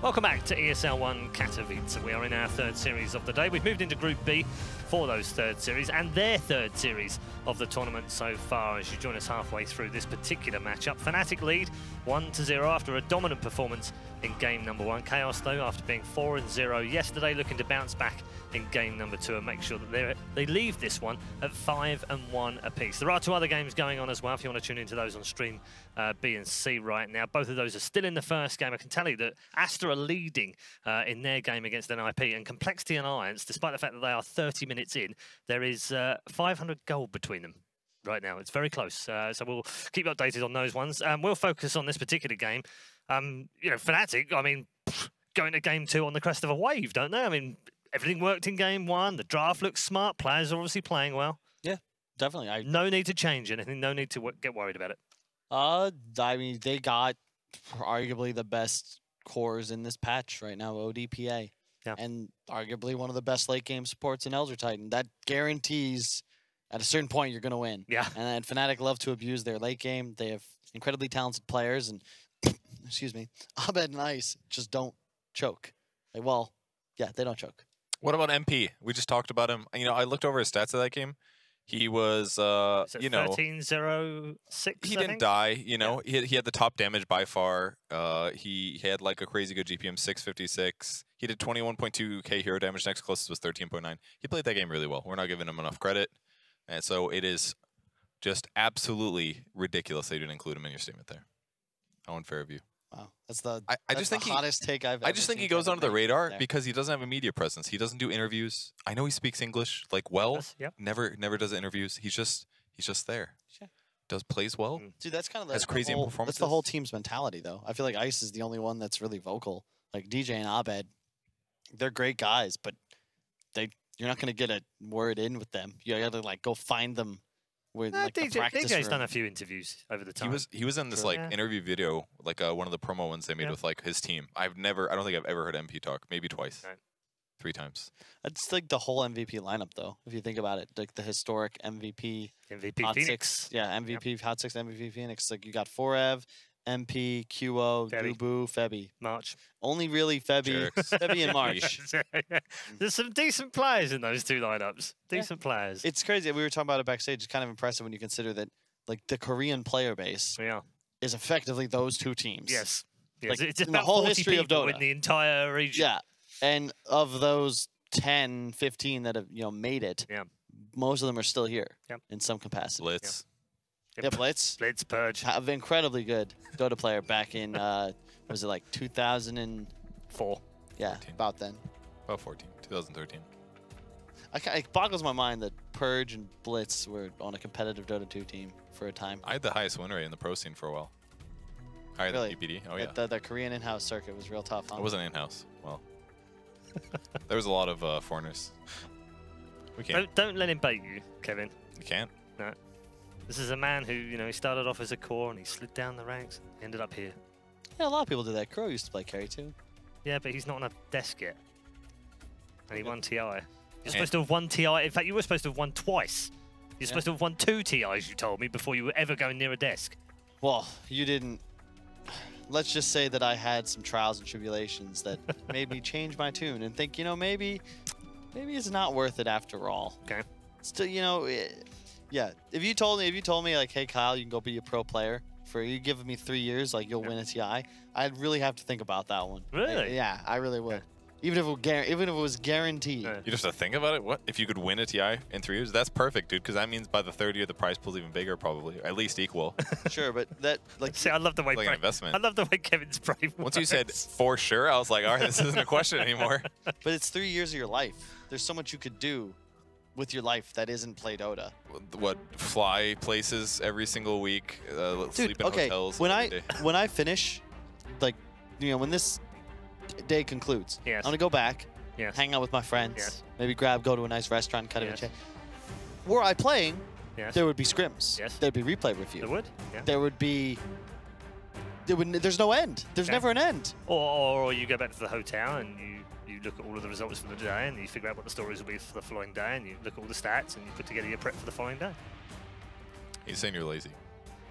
Welcome back to ESL One Katowice. We are in our third series of the day. We've moved into Group B for those third series and their third series of the tournament so far as you join us halfway through this particular matchup. Fnatic lead 1-0 after a dominant performance in game number 1. Chaos, though, after being 4-0 yesterday, looking to bounce back in game number 2 and make sure that they leave this one at 5-1 apiece. There are 2 other games going on as well if you want to tune into those on stream B and C right now. Both of those are still in the first game. I can tell you that Astra are leading in their game against NIP, and Complexity and Alliance, despite the fact that they are 30 minutes in, there is 500 gold between them right now. It's very close, so we'll keep you updated on those ones. We'll focus on this particular game. You know, Fnatic, I mean, going to game 2 on the crest of a wave, don't they? I mean, everything worked in game 1. The draft looks smart. Players are obviously playing well. Yeah, definitely. No need to change anything. No need to get worried about it. I mean, they got arguably the best cores in this patch right now, ODPA. Yeah. And arguably one of the best late game supports in Elder Titan. That guarantees at a certain point you're going to win. Yeah. And Fnatic love to abuse their late game. They have incredibly talented players, and excuse me, Abed and Ice just don't choke. Like, well, yeah, they don't choke. What about MP? We just talked about him. You know, I looked over his stats of that game. He was, you know, 13-0-6. He didn't die. You know, he had the top damage by far. He had like a crazy good GPM, 656. He did 21.2k hero damage. Next closest was 13.9. He played that game really well. We're not giving him enough credit, and so it is just absolutely ridiculous they didn't include him in your statement there. How unfair of you. Wow, that's the just think hottest take I've ever I just think seen he goes from under the radar there. because he doesn't have a media presence. He doesn't do interviews. I know he speaks English like well. Yes, yep. Never does interviews. He's just there. Sure. Plays well. Dude, that's kind of Has crazy whole, performances. That's the whole team's mentality, though. I feel like Ice is the only one that's really vocal. Like DJ and Abed, they're great guys, but you're not gonna get a word in with them. You got to like go find them. With, like, DJ's room. done a few interviews over the time. He was in this like interview video, like one of the promo ones they made with like his team. I don't think I've ever heard MP talk. Maybe twice, 3 times. That's like the whole MVP lineup, though. If you think about it, like the historic MVP Hot Phoenix. 6. Yeah, MVP Hot 6, MVP Phoenix. Like you got Forev, MP, QO, Dubu, Febby. March. Only really Febby, Febby and March. There's some decent players in those 2 lineups. Decent players. It's crazy. We were talking about it backstage. It's kind of impressive when you consider that, like, the Korean player base is effectively those 2 teams. Yes. Like, it's in the whole history of Dota. in the entire region. Yeah, and of those 10, 15 that have made it, most of them are still here in some capacity. Blitz. Yeah, Blitz. Blitz, Purge. An incredibly good Dota player back in, was it like 2004? Yeah, 14. about then. About 2013. It boggles my mind that Purge and Blitz were on a competitive Dota 2 team for a time. I had the highest win rate in the pro scene for a while. Higher than PPD. Oh, yeah. The Korean in-house circuit was real tough, huh? I wasn't in-house. Well, there was a lot of foreigners. We can't. Don't let him bait you, Kevin. You can't? No. This is a man who, he started off as a core and he slid down the ranks and ended up here. Yeah, a lot of people do that. Crow used to play carry too. Yeah, but he's not on a desk yet. And he won TI. You're supposed to have won TI. In fact, you were supposed to have won twice. You're supposed to have won 2 TIs, you told me, before you were ever going near a desk. Well, you didn't. Let's just say that I had some trials and tribulations that made me change my tune and think, maybe it's not worth it after all. Okay. Still, yeah. If you told me like, hey Kyle, you can go be a pro player for you giving me 3 years, like you'll win a TI, I'd really have to think about that one. Really? Yeah, I really would. Even if it was guaranteed. You just have to think about it? What? If you could win a TI in 3 years? That's perfect, dude, because that means by the 3rd year, the prize pool's even bigger, probably. At least equal. Sure, but that, like... See, I love the way... like an investment. I love the way Kevin's brave Once you said, for sure, I was like, all right, this isn't a question anymore. But it's 3 years of your life. There's so much you could do with your life that isn't play Dota. What? Fly places every single week, sleep in hotels when every day. when I finish, like, when this day concludes, I'm going to go back, hang out with my friends, maybe go to a nice restaurant, cut a check. Were I playing, there would be scrims. There'd be replay review. There would? There would be... There's no end. There's never an end. Or you go back to the hotel and you look at all of the results for the day and you figure out what the stories will be for the following day and you look at all the stats and you put together your prep for the following day. He's saying you're lazy.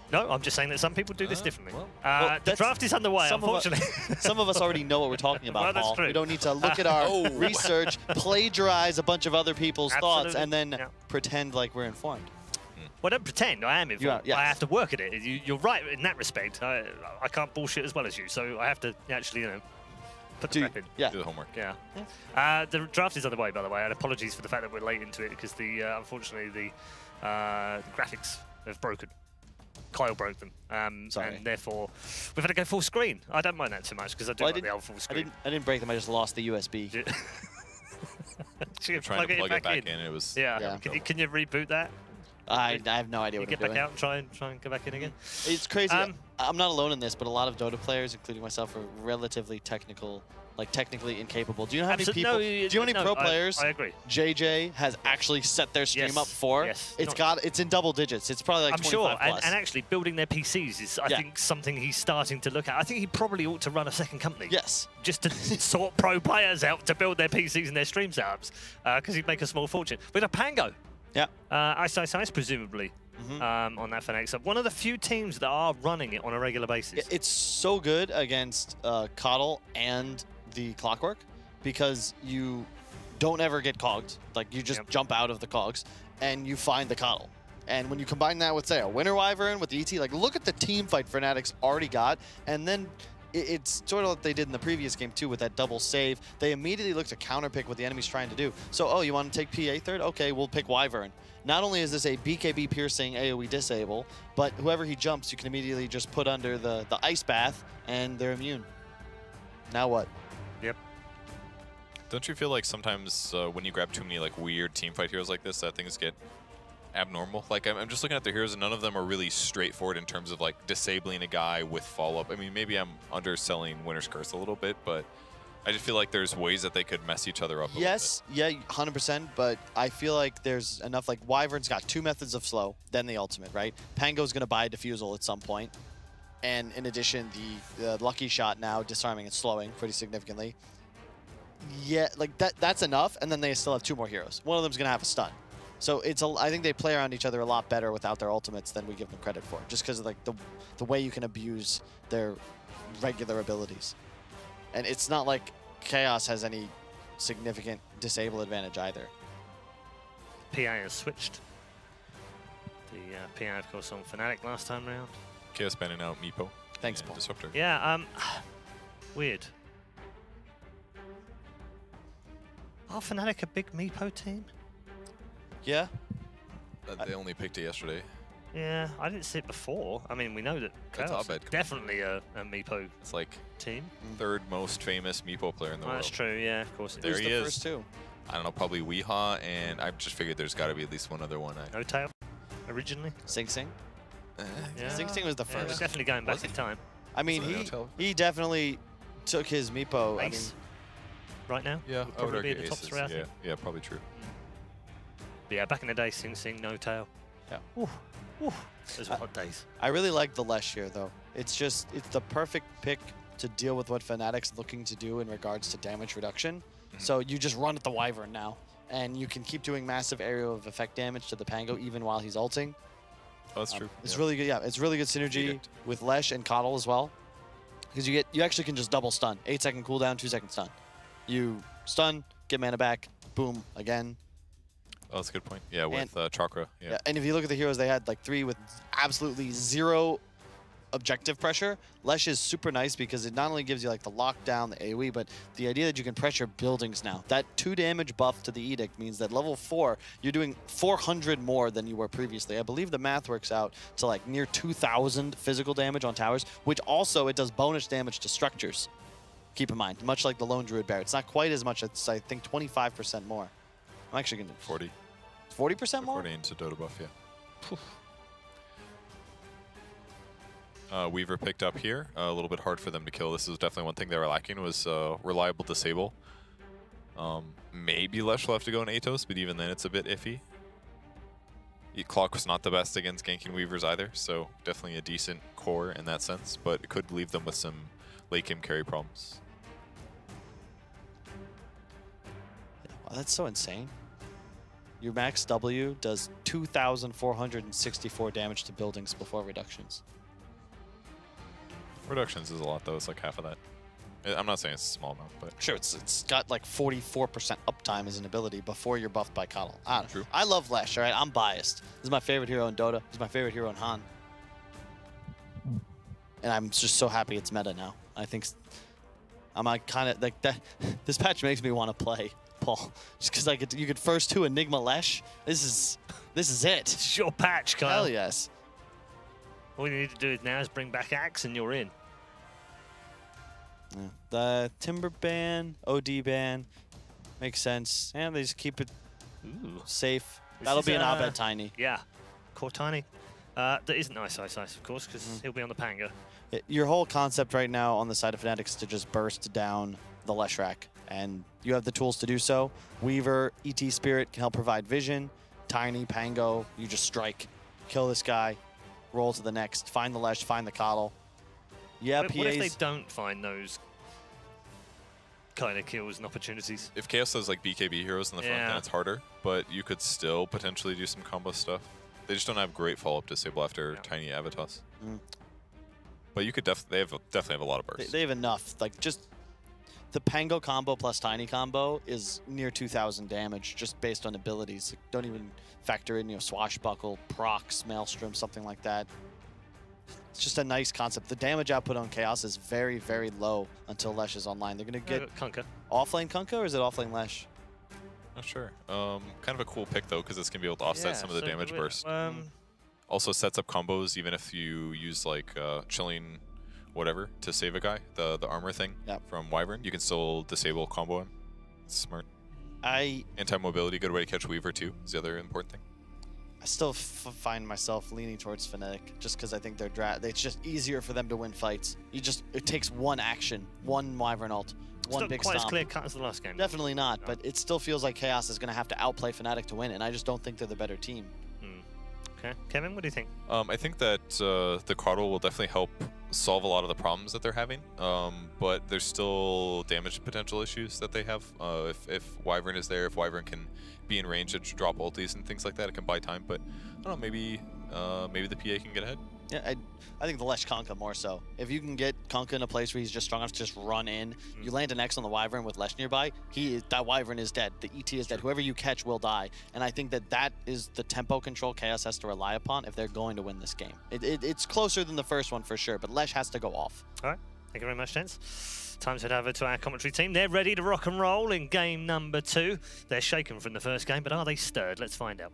No, I'm just saying that some people do this differently. The draft is underway, unfortunately. Some of us already know what we're talking about, Paul. We don't need to look at our research, plagiarize a bunch of other people's thoughts, and then pretend like we're informed. Well, don't pretend. I am informed. I have to work at it. You're right in that respect. I can't bullshit as well as you, so I have to actually, put the prep in. Do the homework. Yeah. The draft is underway, by the way, and apologies for the fact that we're late into it because unfortunately the graphics have broken. Kyle broke them, and therefore we've had to go full screen. I don't mind that too much because I do like the old full screen. I didn't break them. I just lost the USB. Trying to plug it back in. It was Can you reboot that? I have no idea what I'm doing. Get back out and try and go back in again. It's crazy. I'm not alone in this, but a lot of Dota players, including myself, are relatively technically incapable. Do you know how many people? Do you know how many pro players? I agree. JJ has actually set their stream up for. Yes. It's in double digits. It's probably like I'm 25 sure. plus. And actually building their PCs is, I think, something he's starting to look at. I think he probably ought to run a second company. Yes. Just to sort pro players out to build their PCs and their stream setups, because he'd make a small fortune. With a Pango. Yeah. Ice, presumably. On that Fnatic sub. One of the few teams that are running it on a regular basis. It's so good against Coddle and the Clockwork because you don't ever get cogged. Like, you just jump out of the cogs and you find the Coddle. And when you combine that with, say, a Winter Wyvern with the ET, like, look at the team fight Fnatic's already got. And then it's sort of what they did in the previous game, too, with that double save. They immediately look to counterpick what the enemy's trying to do. So, you want to take PA third? Okay, we'll pick Wyvern. Not only is this a BKB piercing AoE disable, but whoever he jumps, you can immediately just put under the ice bath, and they're immune. Now what? Yep. Don't you feel like sometimes when you grab too many weird teamfight heroes like this, that things get abnormal? Like, I'm just looking at the heroes, and none of them are really straightforward in terms of disabling a guy with follow-up. I mean, maybe I'm underselling Winter's Curse a little bit, but I just feel like there's ways that they could mess each other up a little bit. Yeah, 100%, but I feel like there's enough, Wyvern's got 2 methods of slow, then the ultimate, right? Pango's going to buy a Diffusal at some point, and in addition, the Lucky Shot now disarming and slowing pretty significantly. Yeah, that's enough, and then they still have 2 more heroes. One of them's going to have a stun. So I think they play around each other a lot better without their ultimates than we give them credit for, just because of the way you can abuse their regular abilities. And it's not like Chaos has any significant disable advantage either. PA has switched. The PA, of course, on Fnatic last time round. Chaos banning out Meepo. Thanks, Paul. Disruptor. Yeah, weird. Are Fnatic a big Meepo team? Yeah. They only picked it yesterday. Yeah, I didn't see it before. I mean, we know that Chaos is definitely a Meepo it's like team. 3rd most famous Meepo player in the world. That's true, yeah, of course. There he is. First two? I don't know, probably Weehaw, and I just figured there's got to be at least one other one. No Tail, originally. Sing Sing? Yeah. Sing Sing was the first. We're definitely going back in time. I mean, he definitely took his Meepo. Ace. Right now? Yeah, would probably be in the top 3, I think. Yeah, probably true. But yeah, back in the day, Sing Sing, No Tail. Yeah. Ooh. Those were hot days. I really like the Lesh here, though. It's the perfect pick to deal with what Fnatic's looking to do in regards to damage reduction. So you just run at the Wyvern now, and you can keep doing massive area of effect damage to the Pango even while he's ulting. Oh, that's true. It's really good. Yeah, it's really good synergy with Lesh and Coddle as well, because you actually can just double stun. 8-second cooldown, 2-second stun. You stun, get mana back, boom, again. Oh, that's a good point. Yeah, with Chakra. Yeah. And if you look at the heroes, they had 3 with absolutely 0 objective pressure. Lesh is super nice because it not only gives you the lockdown, the AoE, but the idea that you can pressure buildings now. That 2 damage buff to the Edict means that level 4, you're doing 400 more than you were previously. I believe the math works out to near 2,000 physical damage on towers, which also it does bonus damage to structures. Keep in mind, much like the Lone Druid Bear. It's not quite as much, it's I think 25% more. I'm actually going to... 40. 40% more? According to Dota buff, yeah. Weaver picked up here. A little bit hard for them to kill. This is definitely one thing they were lacking was reliable disable. Maybe Lesh will have to go in Atos, but even then it's a bit iffy. Clock was not the best against ganking Weavers either, so definitely a decent core in that sense, but it could leave them with some late game carry problems. Wow, that's so insane. Your max W does 2,464 damage to buildings before reductions. Reductions is a lot, though. It's like half of that. I'm not saying it's a small amount, but... Sure, it's got like 44% uptime as an ability before you're buffed by Coddle. True. I love Lesh, all right? I'm biased. This is my favorite hero in Dota. This is my favorite hero in Han. And I'm just so happy it's meta now. I think I'm kind of like that. This patch makes me want to play, Paul. Just because you could first 2 Enigma Lesh. This is it. It's your patch, Kyle. Hell yes. All you need to do now is bring back Axe and you're in. Yeah. The Timber ban, OD ban, makes sense. And they just keep it safe. That'll be an Abed Tiny. Yeah, core Tiny. That isn't Ice, of course, because he'll be on the Panga. Your whole concept right now on the side of Fnatic is to just burst down the Leshrac, and you have the tools to do so. Weaver, ET Spirit can help provide vision. Tiny, Pango, you just strike, kill this guy, roll to the next, find the Lesh, find the Coddle. Yeah, what if they don't find those kind of kills and opportunities? If Chaos does like BKB heroes in the front, then it's harder, but you could still potentially do some combo stuff. They just don't have great follow-up disable after Tiny Avatos. But you could definitely have a lot of bursts. They have enough. Like, just the Pango combo plus Tiny combo is near 2,000 damage just based on abilities. Like, don't even factor in, Swashbuckle, Procs, Maelstrom, something like that. It's just a nice concept. The damage output on Chaos is very, very low until Lesh is online. They're going to get Kunkka. Offlane Kunkka, or is it offlane Lesh? Not sure. Kind of a cool pick, though, because it's going to be able to offset some of the damage burst. Also sets up combos even if you use, like, Chilling whatever to save a guy. The armor thing from Wyvern. You can still disable combo him. It's smart. Anti-mobility, good way to catch Weaver, too, is the other important thing. I still find myself leaning towards Fnatic just because I think it's just easier for them to win fights. It takes one action, one Wyvern ult, one big stomp. It's not quite as clear cut as the last game. Definitely not, but it still feels like Chaos is going to have to outplay Fnatic to win, and I just don't think they're the better team. Okay, Kevin, what do you think? I think that the Coddle will definitely help solve a lot of the problems that they're having, but there's still damage potential issues that they have. If Wyvern is there, if Wyvern can be in range to drop ultis and things like that, it can buy time. But I don't know, maybe the PA can get ahead. Yeah, I think the Lesh Kunkka more so. If you can get Kunkka in a place where he's just strong enough to just run in, you land an X on the Wyvern with Lesh nearby, that Wyvern is dead. The ET is dead. Whoever you catch will die. And I think that is the tempo control Chaos has to rely upon if they're going to win this game. It's closer than the first one for sure, but Lesh has to go off. All right. Thank you very much, gents. Time to head over to our commentary team. They're ready to rock and roll in game number 2. They're shaken from the first game, but are they stirred? Let's find out.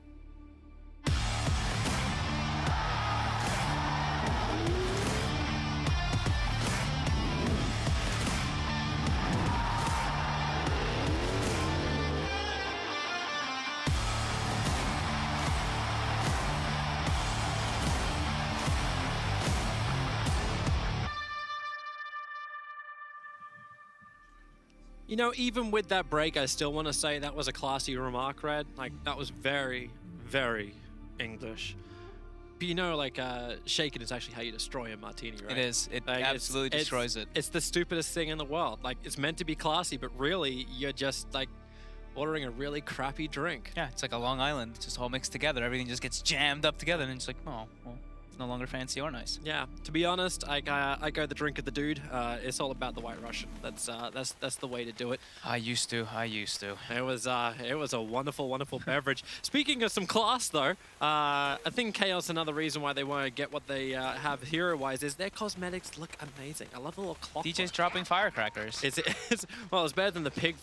You know, even with that break, I still want to say that was a classy remark, Red. Like, that was very, very English. But you know, like, shaken is actually how you destroy a martini, right? It is. It absolutely destroys it. It's the stupidest thing in the world. Like, it's meant to be classy, but really, you're just, like, ordering a really crappy drink. Yeah, it's like a Long Island. It's just all mixed together. Everything just gets jammed up together, and it's like, oh, well, it's no longer fancy or nice. Yeah, to be honest, I go the drink of the dude. It's all about the White Russian. That's the way to do it. I used to. It was a wonderful, wonderful beverage. Speaking of some class, though, I think Chaos, another reason why they want to get what they have hero-wise is their cosmetics look amazing. I love the little clock. DJ's dropping firecrackers. Well, it's better than the pig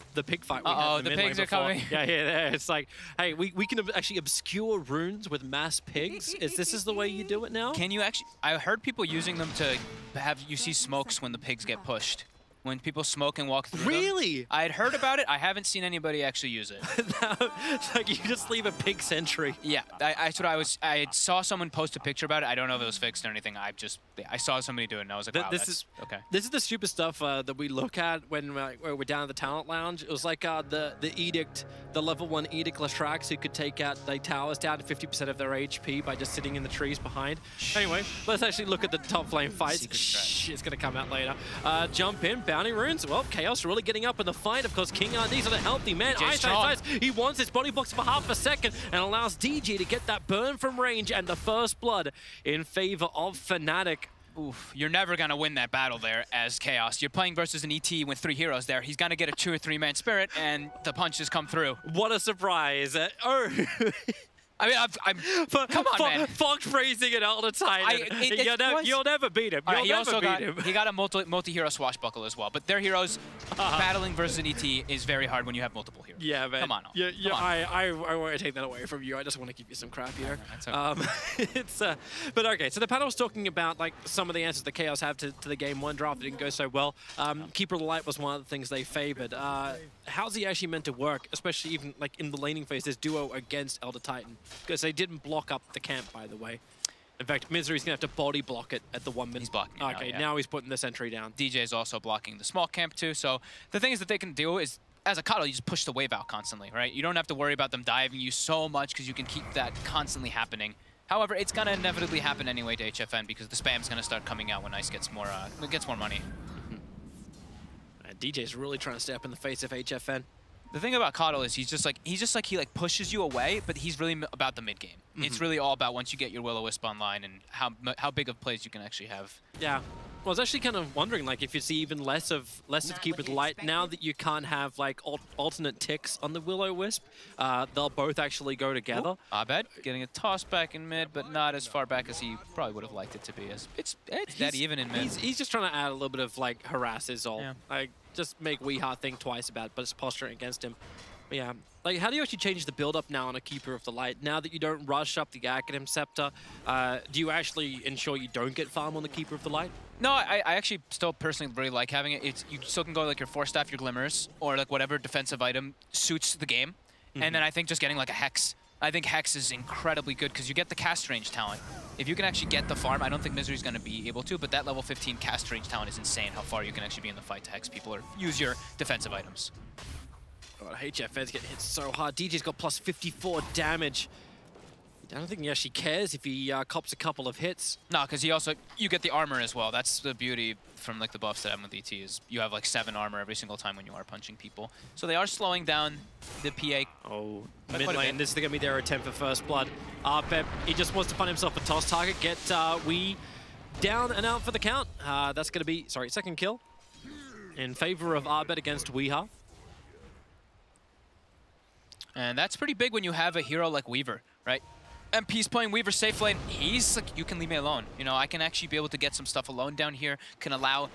fight. Oh, the pigs are coming. Yeah. It's like, hey, we can actually obscure runes with mass pigs. This is the way you do it now? Can you actually? I heard people using them to have you see smokes when the pigs get pushed. When people smoke and walk through Really? them. I had heard about it. I haven't seen anybody actually use it. It's like you just leave a pig sentry. Yeah, I saw someone post a picture about it. I don't know if it was fixed or anything. I saw somebody do it and I was like, wow, that's okay. This is the stupid stuff that we look at when we're down at the talent lounge. It was like the edict, the level 1 edict Leshracs who could take out the towers down to 50% of their HP by just sitting in the trees behind. Anyway, let's actually look at the top lane fights. Shh, it's going to come out later. Jump in. bounty runes. Well, Chaos really getting up in the fight. Of course, King RD's on a healthy man. Ice. He wants his body blocks for half a second and allows DG to get that burn from range and the first blood in favor of Fnatic. Oof, you're never going to win that battle there as Chaos. You're playing versus an ET with 3 heroes there. He's going to get a 2 or 3-man spirit, and the punches come through. What a surprise. I mean, come on, man. Fox phrasing it all the time. You'll never beat him. He got a multi-hero swashbuckle as well. But their heroes battling versus an ET is very hard when you have multiple heroes. Yeah, man. Come on. I want to take that away from you. I just want to give you some crap here. Okay. But okay, so the panel's talking about like some of the answers that Chaos have to the game 1 draft that didn't go so well. Keeper of the Light was one of the things they favored. How's he actually meant to work, especially even like in the laning phase, this duo against Elder Titan? Because they didn't block up the camp, by the way. In fact, Misery's going to have to body block it at the 1 minute. He's blocking it Okay, now he's putting the sentry down. DJ's also blocking the small camp too. So the things that they can do is, as a Kato, you just push the wave out constantly, right? You don't have to worry about them diving you so much because you can keep that constantly happening. However, it's going to inevitably happen anyway to HFN because the spam's going to start coming out when Ice gets more money. DJ's really trying to stay up in the face of HFN. The thing about Kato is he pushes you away, but he's really about the mid game. It's really all about once you get your Will-O-Wisp online and how big of plays you can actually have. Yeah. Well, I was actually kind of wondering, like, if you see even less of Keeper of the Light now that you can't have like alternate ticks on the Will-O-Wisp. They'll both actually go together. Abed getting a toss back in mid, but not as far back as he probably would have liked it to be. It's dead even in mid. He's just trying to add a little bit of like harass is all. Yeah. Like just make Weeha think twice about it, but it's posturing against him. But yeah. Like, how do you actually change the build-up now on a Keeper of the Light? Now that you don't rush up the Academ Scepter, do you actually ensure you don't get farm on the Keeper of the Light? No, I actually still personally really like having it. You still can go like your Force Staff, your Glimmers, or like whatever defensive item suits the game. And then I think just getting like a Hex. I think Hex is incredibly good because you get the cast range talent. If you can actually get the farm, I don't think Misery's going to be able to, but that level 15 cast range talent is insane how far you can actually be in the fight to Hex people or use your defensive items. God, HFN's getting hit so hard. DJ's got plus 54 damage. I don't think he actually cares if he cops a couple of hits. No, because you get the armor as well. That's the beauty from like the buffs that I'm with ET is you have like 7 armor every single time when you are punching people. So they are slowing down the PA. Oh, mid lane. This is going to be their attempt for first blood. Pep, he just wants to find himself a toss target. Get Wee down and out for the count. That's going to be, sorry, second kill in favor of Arbet against Weeha. And that's pretty big when you have a hero like Weaver, right? MP's playing Weaver safe lane. He's like, you can leave me alone. You know, I can actually be able to get some stuff alone down here. Can allow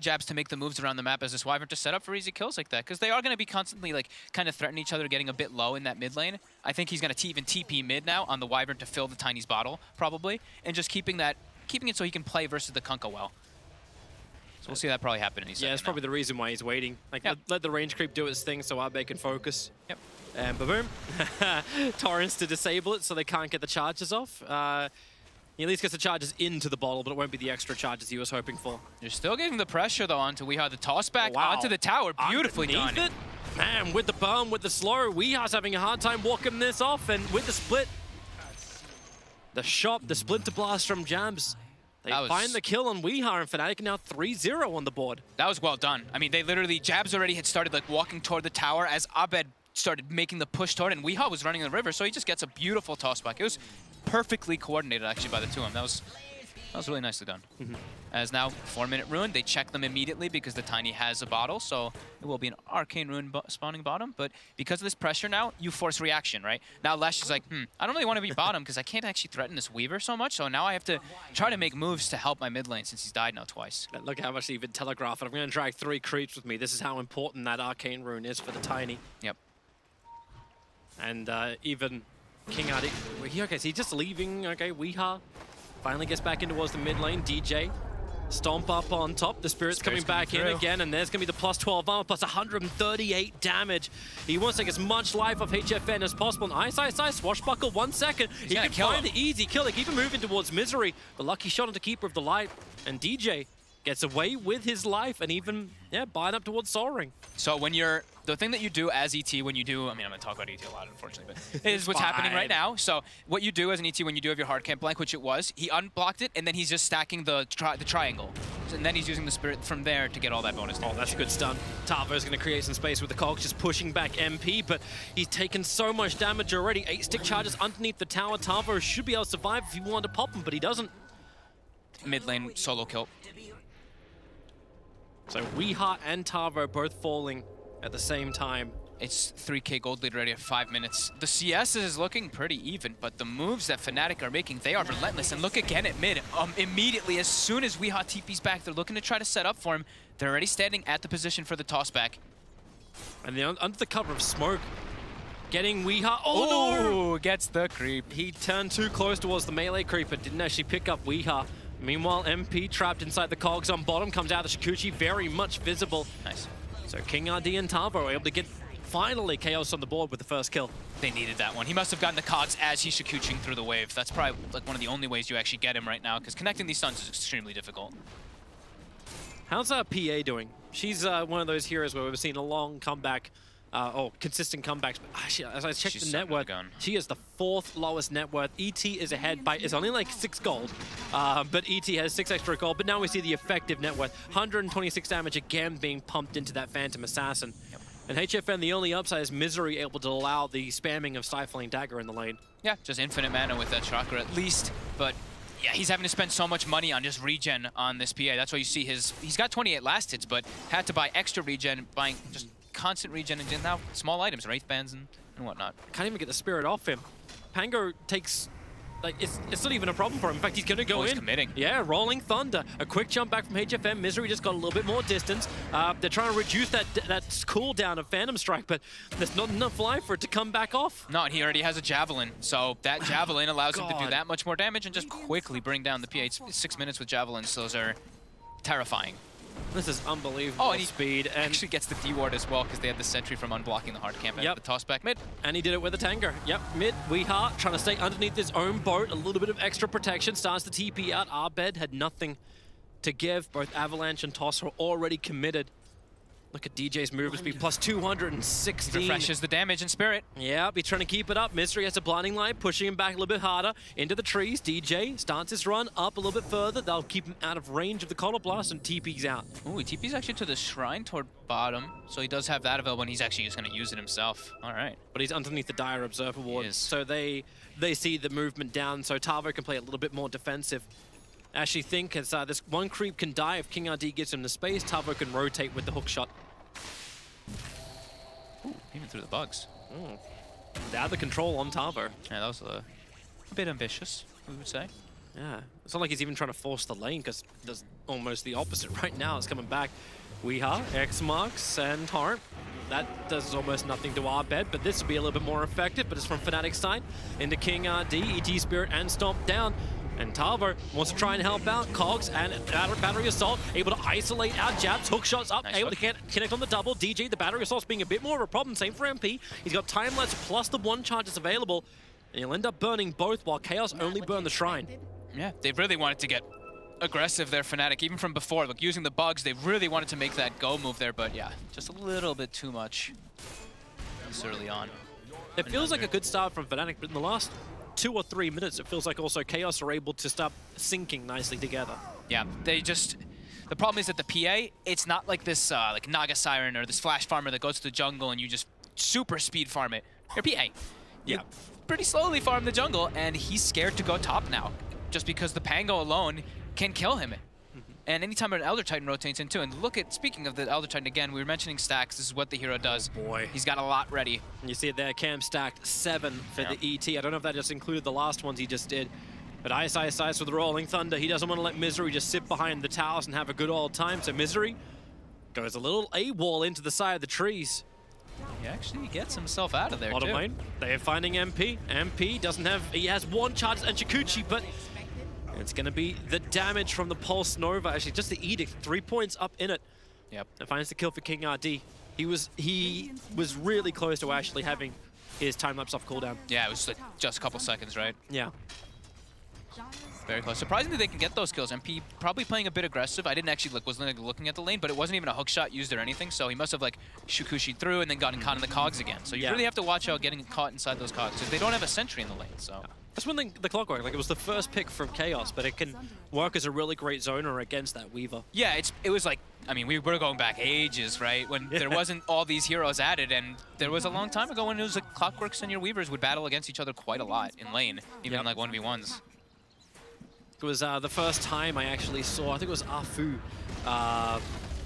Jabs to make the moves around the map as this Wyvern to set up for easy kills like that. Because they are going to be constantly like kind of threatening each other, getting a bit low in that mid lane. I think he's going to even TP mid now on the Wyvern to fill the Tiny's bottle, probably. And just keeping it so he can play versus the Kunkka well. So we'll see that probably happen any second. Yeah, it's probably the reason why he's waiting. Like, let the range creep do its thing so Arbe can focus. Yep. And ba-boom. Torrents to disable it so they can't get the charges off. He at least gets the charges into the bottle, but it won't be the extra charges he was hoping for. You're still getting the pressure, though, onto Weeha. The toss back onto the tower. Beautifully done. It. Man, with the burn, with the slow, Weeha's having a hard time walking this off, and with the split, the shot, the splinter blast from Jabs. They find the kill on Weeha and Fnatic now 3-0 on the board. That was well done. I mean, they literally, Jabs already had started like walking toward the tower as Abed started making the push toward it, and Weeha was running in the river, so he just gets a beautiful toss back. It was perfectly coordinated actually by the two of them. That was really nicely done. As now 4-minute rune, they check them immediately because the Tiny has a bottle, so it will be an arcane rune spawning bottom. But because of this pressure now, you force reaction, right? Now Lesh is like, I don't really want to be bottom because I can't actually threaten this Weaver so much, so now I have to try to make moves to help my mid lane since he's died now twice. Look how much they even telegraph it. I'm going to drag 3 creeps with me. This is how important that arcane rune is for the Tiny. Yep. And even King Adi, okay, so he's just leaving, okay, Weeha finally gets back in towards the mid lane. DJ, stomp up on top. The Spirit's coming back in again, and there's going to be the plus 12 armor, plus 138 damage. He wants to take as much life off HFN as possible. And Ice, swashbuckle, 1 second. He can find the easy kill. They keep him moving towards Misery. The lucky shot onto Keeper of the Light. And DJ gets away with his life and even, buying up towards Soul Ring. So when you're, the thing that you do as ET when you do, I mean, I'm going to talk about ET a lot, unfortunately, but it is what's happening right now. So what you do as an ET when you do have your hard camp blank, which it was, he unblocked it, and then he's just stacking the triangle. And then he's using the Spirit from there to get all that bonus damage. Oh, that's a good stun. Tavo's going to create some space with the cogs, just pushing back MP, but he's taken so much damage already. 8 stick charges underneath the tower. Tavo should be able to survive if he wanted to pop him, but he doesn't. Mid lane solo kill. So Weeha and Tavo both falling at the same time. It's 3k gold lead already at 5 minutes. The CS is looking pretty even, but the moves that Fnatic are making, they are relentless. And look again at mid. Immediately, as soon as Weeha TP's back, they're looking to try to set up for him. They're already standing at the position for the toss back. And under the cover of smoke, getting Weeha. Oh no! Gets the creep. He turned too close towards the melee creeper, didn't actually pick up Weeha. Meanwhile, MP trapped inside the cogs on bottom, comes out of the Shikuchi, very much visible. Nice. So King RD and Tavo are able to get finally Chaos on the board with the first kill. They needed that one. He must have gotten the cogs as he's Shikuching through the wave. That's probably like one of the only ways you actually get him right now, because connecting these stuns is extremely difficult. How's PA doing? She's one of those heroes where we've seen a long comeback, consistent comebacks. But as I checked the net worth, she is the 4th lowest net worth. ET is ahead by, it's only like 6 gold, but ET has 6 extra gold. But now we see the effective net worth, 126 damage again being pumped into that Phantom Assassin. Yep. And HFN, the only upside is Misery able to allow the spamming of Stifling Dagger in the lane. Yeah, just infinite mana with that Chakra at least, but yeah, he's having to spend so much money on just regen on this PA. That's why you see he's got 28 last hits, but had to buy extra regen, buying just constant regen and now small items, Wraith Bands and whatnot. Can't even get the Spirit off him. Pango takes, like, it's not even a problem for him. In fact, he's going to go in. He's committing. Yeah, Rolling Thunder. A quick jump back from HFM. Misery just got a little bit more distance. They're trying to reduce that cooldown of Phantom Strike, but there's not enough life for it to come back off. No, and he already has a Javelin, so that Javelin allows him to do that much more damage and just quickly bring down the PA. It's 6 minutes with Javelins, those are terrifying. This is unbelievable and he speed. And actually gets the D-ward as well because they had the sentry from unblocking the hard camp at the toss back mid. And he did it with a Tanger. Yep, mid, Weeha trying to stay underneath his own boat. A little bit of extra protection, starts to TP out. Abed had nothing to give. Both Avalanche and Toss are already committed. Look at DJ's movement speed, plus 216. He refreshes the damage and Spirit. Yeah, he's trying to keep it up. Misery has a blinding light, pushing him back a little bit harder into the trees. DJ starts his run up a little bit further. They'll keep him out of range of the Counter Blast and TP's out. Ooh, he TP's actually to the shrine toward bottom, so he does have that available, and he's actually just going to use it himself. All right. But he's underneath the Dire Observer Ward, so they see the movement down, so Tavo can play a little bit more defensive. I actually think as this one creep can die if King RD gives him the space, Tavo can rotate with the hook shot. Ooh, even through the bugs. They had the control on Tavo. Yeah, that was a bit ambitious, we would say. Yeah, it's not like he's even trying to force the lane, because there's almost the opposite right now. It's coming back. Weeha, X marks, and Heart. That does almost nothing to our bed, but this will be a little bit more effective. But it's from Fnatic's side into King RD, ET Spirit, and Stomp down. And Tavo wants to try and help out. Cogs and Battery Assault able to isolate our jabs. Hook shots up, nice able to connect on the double. DJ, the Battery Assault's being a bit more of a problem. Same for MP. He's got Time Lapse plus the 1 charge that's available. And he'll end up burning both while Chaos only burn the Shrine. Yeah, they really wanted to get aggressive there, Fnatic, even from before. Like, using the bugs, they really wanted to make that go move there, but yeah, just a little bit too much this early on. It feels like a good start from Fnatic, but in the last 2 or 3 minutes, it feels like also Chaos are able to start syncing nicely together. Yeah, they just... The problem is that the PA, it's not like this like Naga Siren or this Flash Farmer that goes to the jungle and you just super speed farm it. Your PA. Yeah. You pretty slowly farm the jungle, and he's scared to go top now, just because the Pango alone can kill him. And anytime an Elder Titan rotates in too, and look at, speaking of the Elder Titan again, we were mentioning stacks, this is what the hero does. Boy. He's got a lot ready. And you see it there, Cam stacked 7 for the ET. I don't know if that just included the last ones he just did. But Ice with the Rolling Thunder, he doesn't want to let Misery just sit behind the towers and have a good old time. So Misery goes a little AWOL into the side of the trees. He actually gets himself out of there Bottom too. lane, they are finding MP. MP doesn't have, he has 1 charge and Shikuchi, but it's going to be the damage from the Pulse Nova. Actually, just the Edict, 3 points up in it. Yep. And finds the kill for King RD. He was really close to actually having his time lapse off cooldown. Yeah, it was like just a couple seconds, right? Yeah. Very close. Surprisingly, they can get those kills. MP probably playing a bit aggressive. I didn't actually wasn't looking at the lane, but it wasn't even a hook shot used or anything, so he must have like Shukushi'd through and then gotten caught in the cogs again. So you really have to watch out getting caught inside those cogs, because they don't have a sentry in the lane, so... That's one thing, the Clockwork, like it was the first pick from Chaos, but it can work as a really great zoner against that Weaver. Yeah, it was like, I mean, we were going back ages, right? When there wasn't all these heroes added, and there was a long time ago when it was like Clockworks and your Weavers would battle against each other quite a lot in lane, even like 1v1s. It was the first time I actually saw, I think it was Afu.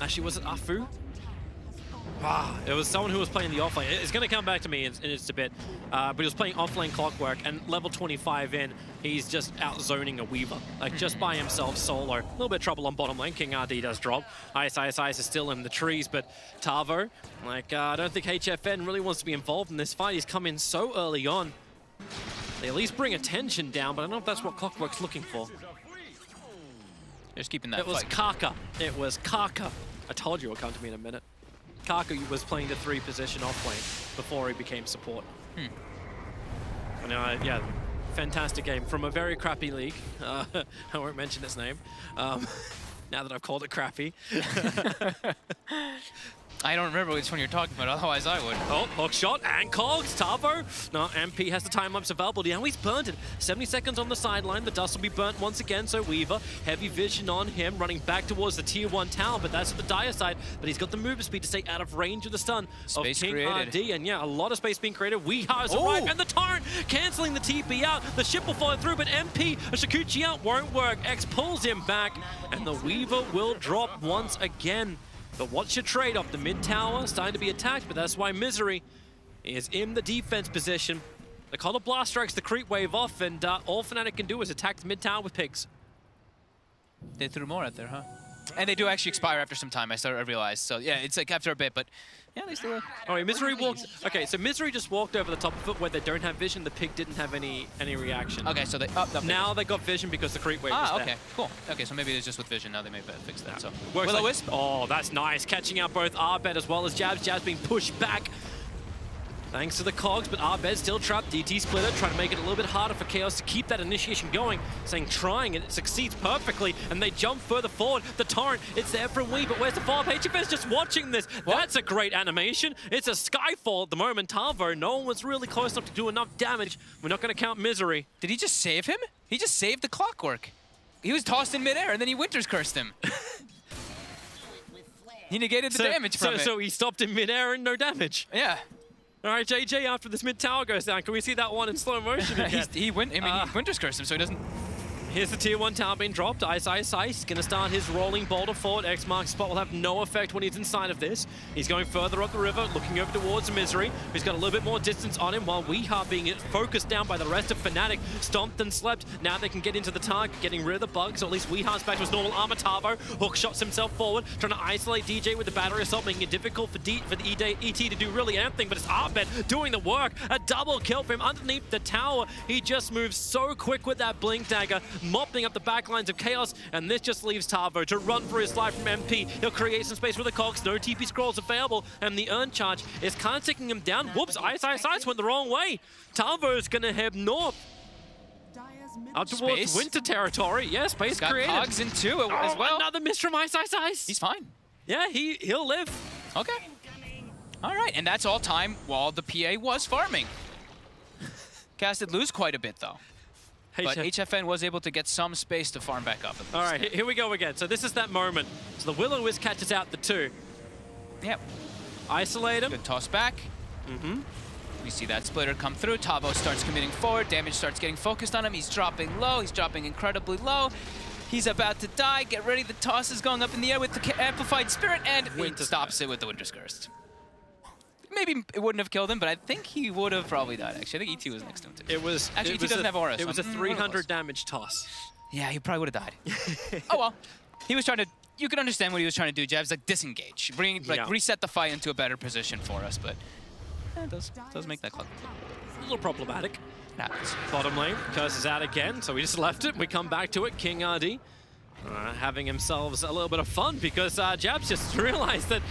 Actually, was it Afu? It was someone who was playing the offlane. It's going to come back to me in just a bit. But he was playing offlane Clockwork, and level 25 in, he's just out-zoning a Weaver. Like, just by himself, solo. A little bit of trouble on bottom lane. King RD does drop. Ice is still in the trees, but Tavo, like, I don't think HFN really wants to be involved in this fight. He's come in so early on. They at least bring attention down, but I don't know if that's what Clockwork's looking for. Just keeping that It was Kaka. It was Kaka. I told you it would come to me in a minute. Kaka was playing the 3 position offlane before he became support. And, yeah, fantastic game from a very crappy league. I won't mention its name. Now that I've called it crappy. I don't remember which one you're talking about, otherwise I would. Oh, hook shot and cogs, Tavo. No, MP has the time-lapse available. Now he's burnt it. 70 seconds on the sideline. The dust will be burnt once again, so Weaver, heavy vision on him, running back towards the tier 1 tower, but that's the dire side. But he's got the movement speed to stay out of range of the stun space of King created. RD. And yeah, a lot of space being created. Weeha's arrived, and the Torrent cancelling the TP out. The ship will follow through, but MP, a Shukuchi out won't work. X pulls him back, and the Weaver will drop once again. But what's your trade-off? The mid tower starting to be attacked, but that's why Misery is in the defense position. The Color Blast strikes the creep wave off, and all Fnatic can do is attack the mid tower with pigs. They threw more out there, huh? And they do actually expire after some time, I realized. So yeah, it's like after a bit, but yeah, they still... Oh, Misery walked... Okay, so Misery just walked over the top of it where they don't have vision. The pig didn't have any reaction. Okay, so they... now they got vision because the creep wave was there. Okay, cool. Okay, so maybe it's just with vision. Now they may fix that, so... Will-O-Wisp? Oh, that's nice. Catching out both Arbed as well as Jabs. Jabs being pushed back. Thanks to the cogs, but Arbed still trapped. DT Splitter trying to make it a little bit harder for Chaos to keep that initiation going, saying trying, and it succeeds perfectly, and they jump further forward. The Torrent, it's there from Wii, but where's the follow-up? HFN's just watching this. What? That's a great animation. It's a Skyfall at the moment. Tavo, no one was really close enough to do enough damage. We're not going to count Misery. Did he just save him? He just saved the Clockwork. He was tossed in midair, and then he Winter's cursed him. He negated the damage from it. So he stopped in midair and no damage. Yeah. All right, JJ, after this mid tower goes down, can we see that one in slow motion again? he Winter's cursed him, so he doesn't... Here's the tier 1 tower being dropped. Ice. Gonna start his rolling boulder forward. X mark spot will have no effect when he's inside of this. He's going further up the river, looking over towards Misery, who's got a little bit more distance on him, while Weeha being focused down by the rest of Fnatic. Stomped and slept. Now they can get into the target, getting rid of the bugs, or at least Weeha's back to his normal armor. Tavo hook shots himself forward, trying to isolate DJ with the battery assault, making it difficult for the ET to do really anything, but it's Arbed doing the work. A double kill for him underneath the tower. He just moves so quick with that blink dagger, mopping up the back lines of Chaos, and this just leaves Tavo to run for his life from MP. He'll create some space with the cogs, no TP scrolls available, and the Urn Charge is kind of taking him down. Whoops, Ice went the wrong way. Tavo's gonna head north. Up towards winter territory. Yeah, space created. Got cogs in too as well. Another miss from Ice. He's fine. Yeah, he'll live. Okay. All right, and that's all time while the PA was farming. Cass did lose quite a bit though. But HFN was able to get some space to farm back up. All right, here we go again. So this is that moment. So the Will-O-Wisp catches out the 2. Yep. Isolate him. Good toss back. We see that splitter come through. Tavo starts committing forward. Damage starts getting focused on him. He's dropping low. He's dropping incredibly low. He's about to die. Get ready. The toss is going up in the air with the Amplified Spirit, and he stops it with the Winter's Curse. Maybe it wouldn't have killed him, but I think he would have probably died, actually. I think ET was next to him, too. Actually, ET doesn't have auras. It was a 300 damage toss. Yeah, he probably would have died. Oh, well. He was trying to... You can understand what he was trying to do, Jabs. Like, disengage. Reset the fight into a better position for us, but... it does make that clock a little problematic. Happens. Bottom lane, Curse is out again, so we just left it. We come back to it. King RD Having themselves a little bit of fun because Jabs just realized that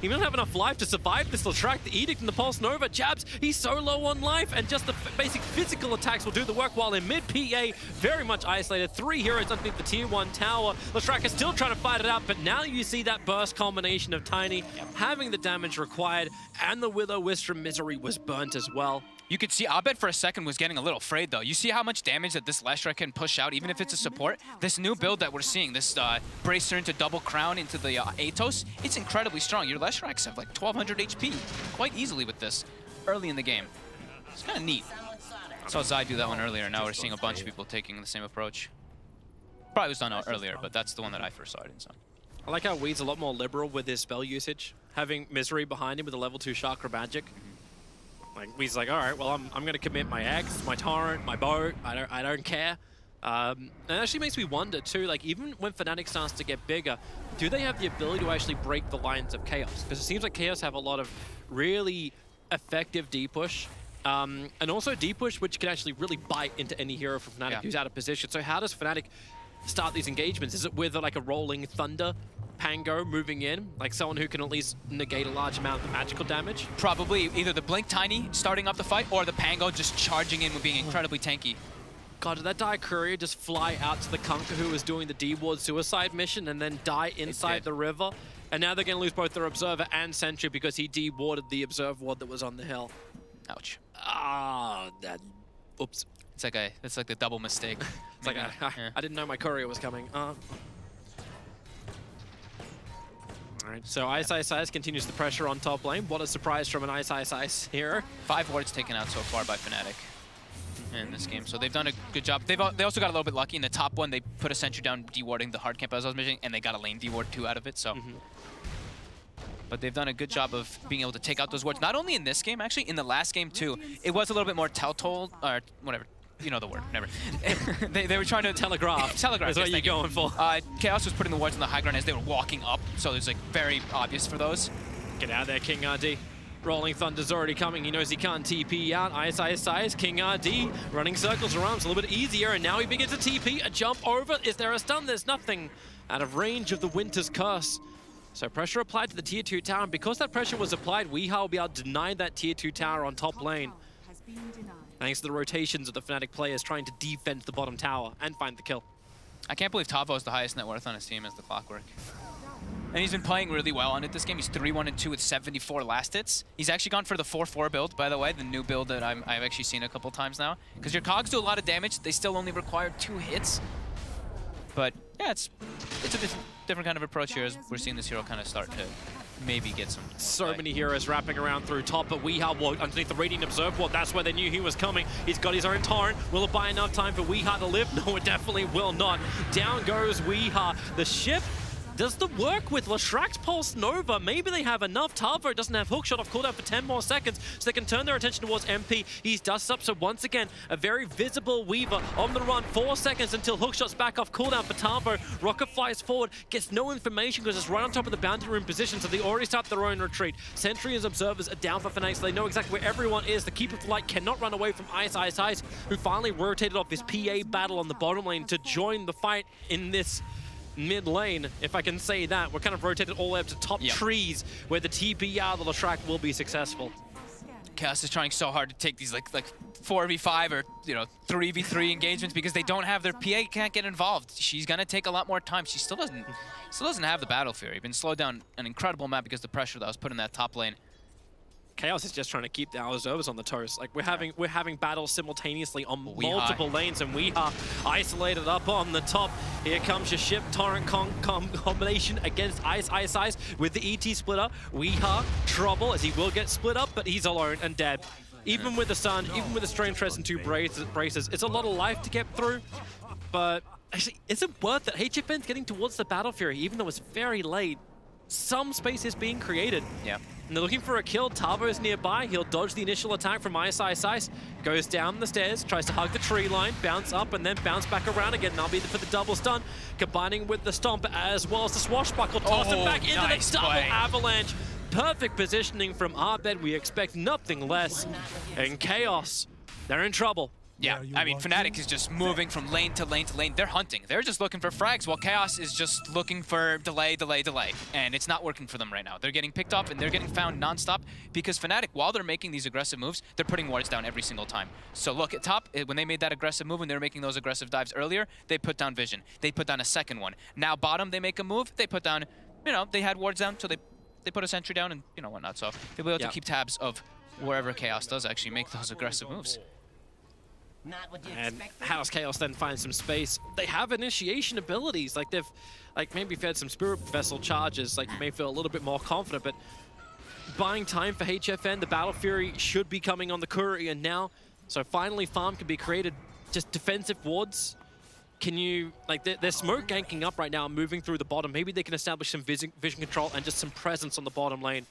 he doesn't have enough life to survive this Leshrac. The Edict and the Pulse Nova. Jabs, he's so low on life, and just the basic physical attacks will do the work, while in mid PA, very much isolated. 3 heroes underneath the tier 1 tower. Leshrac is still trying to fight it out, but now you see that burst combination of Tiny having the damage required, and the Will-O-Wisp from Misery was burnt as well. You could see Abed for a second was getting a little afraid, though. You see how much damage that this Leshrac can push out, even if it's a support? This new build that we're seeing, this Bracer into double crown into the Atos, it's incredibly strong. Your Leshracs have like 1200 HP quite easily with this early in the game. It's kind of neat. I saw Zai do that one earlier, now we're seeing a bunch of people taking the same approach. Probably was done earlier, but that's the one that I first saw it in. So. I like how Weed's a lot more liberal with his spell usage, having Misery behind him with a level 2 Chakra Magic. Like, Weed's like, all right, well, I'm going to commit my X, my Torrent, my Boat. I don't care. And it actually makes me wonder, too, like, even when Fnatic starts to get bigger, do they have the ability to actually break the lines of Chaos? Because it seems like Chaos have a lot of really effective D-push. And also D-push, which can actually really bite into any hero from Fnatic who's out of position. So how does Fnatic start these engagements? Is it with, like, a Rolling Thunder Pango moving in, like someone who can at least negate a large amount of the magical damage? Probably either the Blink Tiny starting up the fight, or the Pango just charging in with being incredibly tanky. God, did that Die Courier just fly out to the Kunkka who was doing the D-Ward suicide mission and then die inside the river? And now they're going to lose both their Observer and Sentry because he D-warded the Observer ward that was on the hill. Ouch. Ah, that... Oops. It's like the double mistake. It's like, I didn't know my Courier was coming. Alright, so Ice continues the pressure on top lane. What a surprise from an Ice hero. 5 wards taken out so far by Fnatic in this game. So they've done a good job. They also got a little bit lucky. In the top one, they put a sentry down de-warding the hard camp as I was mentioning, and they got a lane de-ward 2 out of it. So, but they've done a good job of being able to take out those wards. Not only in this game, actually, in the last game too. It was a little bit more telltale, or whatever. You know the word, never. they were trying to telegraph. Telegraph is what you're going for. Chaos was putting the wards on the high ground as they were walking up, so it was like very obvious for those. Get out of there, King RD. Rolling Thunder's already coming. He knows he can't TP out. Ice. King RD running circles around. It's a little bit easier, and now he begins to TP. A jump over. Is there a stun? There's nothing out of range of the Winter's Curse. So pressure applied to the tier 2 tower, and because that pressure was applied, Weeha will be able to deny that tier 2 tower on top lane. Thanks to the rotations of the Fnatic players trying to defend the bottom tower and find the kill. I can't believe Tavo is the highest net worth on his team as the Clockwork. And he's been playing really well on it this game. He's 3-1-2 with 74 last hits. He's actually gone for the 4-4 build, by the way, the new build that I've actually seen a couple times now. Because your cogs do a lot of damage. They still only require 2 hits. But yeah, it's a different kind of approach here as we're seeing this hero kind of start to maybe get some so many heroes wrapping around through top, but Weeha underneath the Radiant Observe ward, that's where they knew he was coming. He's got his own Torrent. Will it buy enough time for Weeha to live? No, it definitely will not. Down goes Weeha. The ship does the work with Leshrac's Pulse Nova. Maybe they have enough. Tavo doesn't have hookshot off cooldown for 10 more seconds, so they can turn their attention towards MP. He's dust up, so once again, a very visible Weaver on the run. 4 seconds until hookshot's back off cooldown for Tavo. Rocket flies forward, gets no information because it's right on top of the boundary room position, so they already start their own retreat. Sentry and Observers are down for Fnatic, so they know exactly where everyone is. The Keeper of Light cannot run away from Ice, who finally rotated off his PA battle on the bottom lane to join the fight in this mid lane, if I can say that. We're kind of rotated all the way up to top trees where the TPR, the Leshrac, will be successful. Chaos is trying so hard to take these like 4v5 or 3v3 engagements because they don't have their PA, can't get involved. She's gonna take a lot more time. She still doesn't have the battle fury. Been slowed down an incredible amount because the pressure that was put in that top lane. Chaos is just trying to keep the Observers on the toast. Like we're having battles simultaneously on multiple lanes, and we are isolated up on the top. Here comes your ship Torrent combination against Ice with the ET splitter. Weeha trouble as he will get split up, but he's alone and dead. Even with the sun, even with the Strain Tress and 2 braces, it's a lot of life to get through. But actually, is it worth it? HFN's getting towards the Battle Fury, even though it's very late. Some space is being created. Yeah. And they're looking for a kill. Tavo's nearby. He'll dodge the initial attack from Ice. Goes down the stairs, tries to hug the tree line, bounce up, and then bounce back around again. That'll be for the double stun, combining with the stomp as well as the swashbuckle. Toss it back into the double avalanche. Perfect positioning from Abed. We expect nothing less. And Chaos, they're in trouble. Yeah, I mean, Fnatic is just moving from lane to lane to lane. They're hunting. They're just looking for frags, while Chaos is just looking for delay, delay, delay. And it's not working for them right now. They're getting picked off, and they're getting found nonstop because Fnatic, while they're making these aggressive moves, they're putting wards down every single time. So look, at top, when they made that aggressive move, when they were making those aggressive dives earlier, they put down Vision. They put down a second one. Now bottom, they make a move, they put down, you know, they had wards down, so they put a sentry down and, you know, whatnot. So they'll be able to keep tabs of wherever Chaos does actually make those aggressive moves. And how's Chaos then find some space? They have initiation abilities. Like they've, maybe fed some Spirit Vessel charges. Like you may feel a little bit more confident, but buying time for HFN, the Battle Fury should be coming on the Courier now. So finally, farm can be created. Just defensive wards. Can you, they're smoke ganking up right now, moving through the bottom. Maybe they can establish some vision control and just some presence on the bottom lane.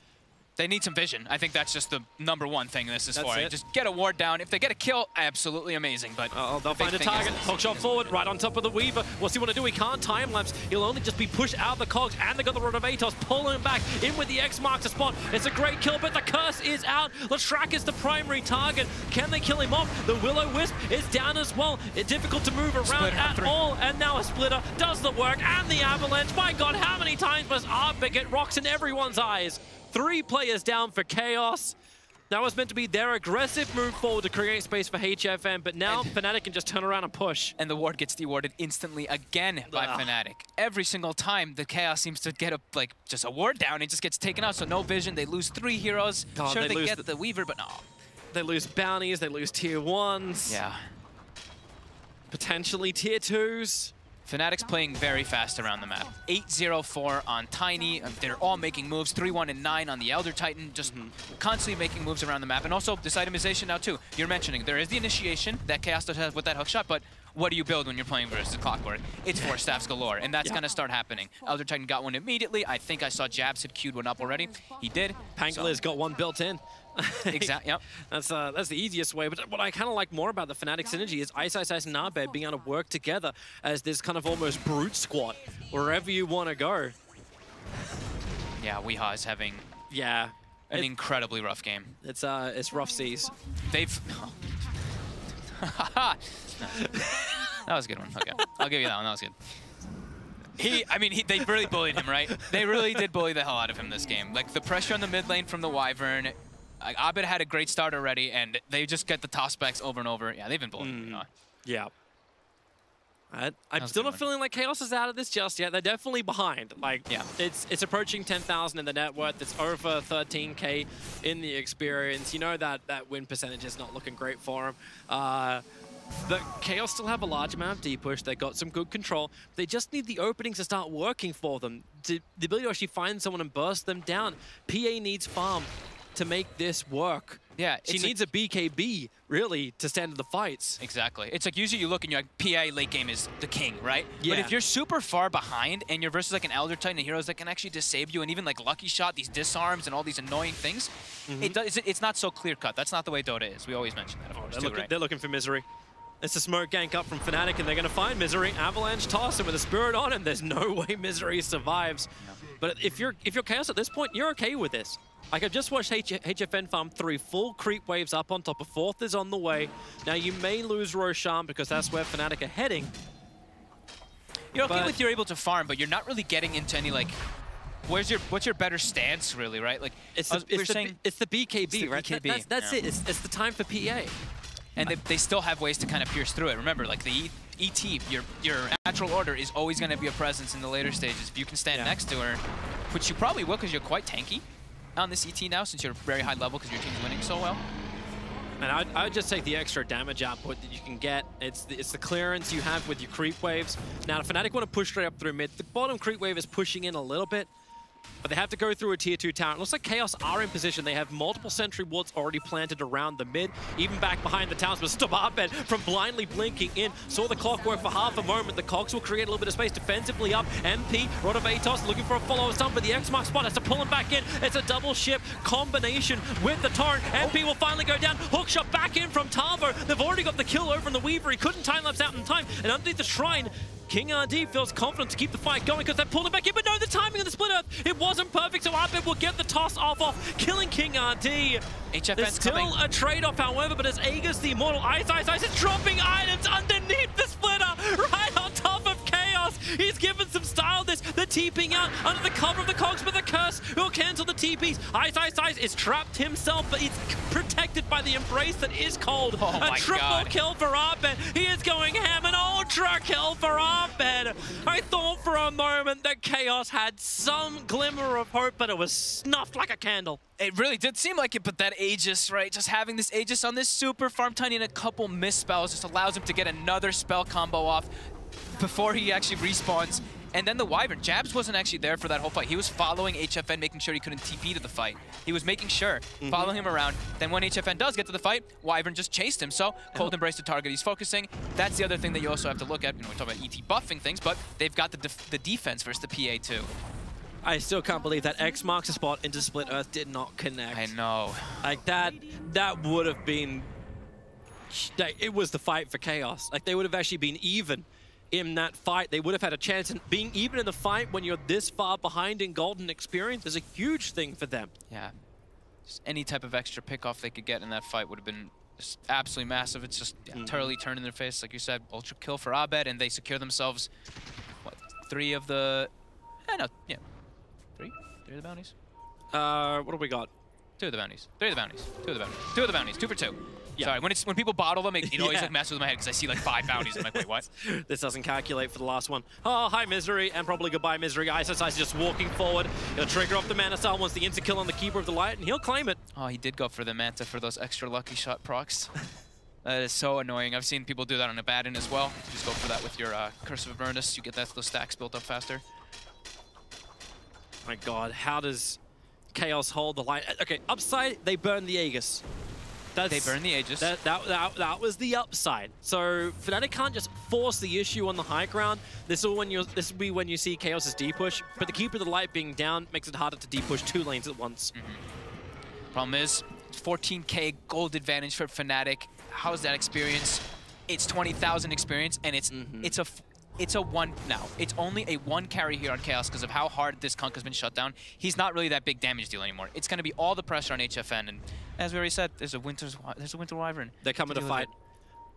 They need some vision. I think that's just the #1 thing this is for. Just get a ward down. If they get a kill, absolutely amazing. But they'll find a target. Hookshot forward, right on top of the Weaver. What's he want to do? He can't time-lapse. He'll only just be pushed out of the cogs, and they got the Rod of Atos pulling him back in with the X marks a spot. It's a great kill, but the curse is out. Leshrac is the primary target. Can they kill him off? The Will-O-Wisp is down as well. It's difficult to move around at all, and now a Splitter does the work, and the Avalanche. My God, how many times must Arbit get rocks in everyone's eyes? 3 players down for Chaos. That was meant to be their aggressive move forward to create space for HFN, but now Fnatic can just turn around and push. And the ward gets dewarded instantly again by Fnatic. Every single time, the Chaos seems to get just a ward down, it just gets taken out, so no vision. They lose 3 heroes. Sure, they get the Weaver, but no. They lose bounties, they lose tier 1s. Yeah. Potentially tier 2s. Fnatic's playing very fast around the map. 8-0-4 on Tiny. They're all making moves. 3-1 and 9 on the Elder Titan. Just constantly making moves around the map. And also this itemization now too. You're mentioning there is the initiation that Chaos does have with that hookshot, but what do you build when you're playing versus Clockwork? It's 4 staffs galore, and that's going to start happening. Elder Titan got one immediately. I think I saw Jabs had queued one up already. He did. Pangoli's got one built in. Exactly. Yep. That's the easiest way. But what I kind of like more about the Fnatic synergy is Ice and Arbed being able to work together as this kind of almost brute squad wherever you want to go. Yeah, Weehaw is having an incredibly rough game. It's rough seas. They've. That was a good one. Okay, I'll give you that one. That was good. They really bullied him, right? They really did bully the hell out of him this game. Like the pressure on the mid lane from the Wyvern. Abed had a great start already, and they just get the tossbacks over and over. Yeah, they've been bullying. Yeah. I'm still not feeling like Chaos is out of this just yet. They're definitely behind. It's approaching 10,000 in the net worth. It's over 13K in the experience. You know that win percentage is not looking great for them. The Chaos still have a large amount of deep push. They got some good control. They just need the openings to start working for them. The ability to actually find someone and burst them down. PA needs farm to make this work. Yeah, she needs a BKB, really, to stand in the fights. Exactly. It's like usually you look and you're like, PA late game is the king, right? Yeah. But if you're super far behind and you're versus like an Elder Titan and heroes that can actually disable you, and even like Lucky Shot, these disarms and all these annoying things, it's not so clear cut. That's not the way Dota is. We always mention that, of course, they're looking for Misery. It's a smoke gank up from Fnatic, and they're going to find Misery. Avalanche toss him with a Spirit on him. There's no way Misery survives. No. But if you're Chaos at this point, you're okay with this. Like, I've just watched HFN farm 3 full creep waves up on top. A 4th is on the way. Now, you may lose Roshan because that's where Fnatic are heading. You're okay with you're able to farm, but you're not really getting into any, like, what's your better stance, really, right? Like, it's the BKB, right? BKB. That's it. It's the time for PA. And they still have ways to kind of pierce through it. Remember, like the ET, your natural order is always going to be a presence in the later stages. If you can stand next to her, which you probably will because you're quite tanky on this ET now since you're very high level because your team's winning so well. And I would just take the extra damage output that you can get. It's the clearance you have with your creep waves. Now, if Fnatic want to push straight up through mid, the bottom creep wave is pushing in a little bit. But they have to go through a tier 2 tower. It looks like Chaos are in position. They have multiple sentry wards already planted around the mid, even back behind the towers. But stop Arbed from blindly blinking in. Saw the Clockwork for half a moment. The Cogs will create a little bit of space defensively up. MP, Rod of Atos looking for a follow-up stun, but the X-Mark spot has to pull him back in. It's a double ship combination with the Torrent. MP will finally go down. Hookshot back in from Tavo. They've already got the kill over on the Weaver. He couldn't time-lapse out in time. And underneath the Shrine, King RD feels confident to keep the fight going because they're pulling back in, but no, the timing of the split earth, it wasn't perfect, so Abed will get the toss off, killing King RD. There's still a trade-off, however, but as Aegis, the Immortal Ice is dropping items underneath the splitter, right on top of Chaos. He's given some style this. They're TPing out under the cover of the cogs, but the curse will cancel the TPs. Ice is trapped himself, but he's protected by the embrace that is cold. A triple kill for Abed. He is going ham, an ultra kill for Abed. I thought for a moment that Chaos had some glimmer of hope, but it was snuffed like a candle. It really did seem like it, but that Aegis, right? Just having this Aegis on this super farm Tiny and a couple missed spells just allows him to get another spell combo off before he actually respawns. And then the Wyvern, Jabs wasn't actually there for that whole fight. He was following HFN, making sure he couldn't TP to the fight. He was making sure, following him around. Then when HFN does get to the fight, Wyvern just chased him. So Cold Embrace the target he's focusing. That's the other thing that you also have to look at. You know, we talk about ET buffing things, but they've got the defense versus the PA too. I still can't believe that X marks a spot into Split Earth did not connect. I know. Like that would have been, it was the fight for Chaos. Like they would have actually been even in that fight. They would have had a chance, and being even in the fight when you're this far behind in golden experience is a huge thing for them. Yeah. Just any type of extra pick-off they could get in that fight would have been just absolutely massive. It's just totally turned in their face. Like you said, ultra kill for Abed, and they secure themselves, what, 3 of the... Three of the bounties? What do we got? 2 of the bounties. 3 of the bounties. 2 of the bounties. 2 of the bounties. 2 for 2. Yeah. Sorry, when people bottle them, it always like messes with my head because I see like 5 bounties. I'm like, wait, what? This doesn't calculate for the last one. Oh, hi, Misery, and probably goodbye, Misery. Ice just walking forward. He'll trigger off the Mana Style once the insta-kill on the Keeper of the Light, and he'll claim it. Oh, he did go for the Manta for those extra lucky shot procs. That is so annoying. I've seen people do that on Abaddon as well. Just go for that with your Curse of Avernus. You get those stacks built up faster. My God, how does Chaos hold the light? Okay, upside, they burn the Aegis. They burn the Aegis. That was the upside. So Fnatic can't just force the issue on the high ground. This will be when you see Chaos's D-push, but the Keeper of the Light being down makes it harder to D-push 2 lanes at once. Problem is, 14k gold advantage for Fnatic. How's that experience? It's 20,000 experience, and it's only a 1 carry here on Chaos because of how hard this Kunk has been shut down. He's not really that big damage deal anymore. It's going to be all the pressure on HFN, and as we already said, there's a Winter Wyvern. They're coming to fight.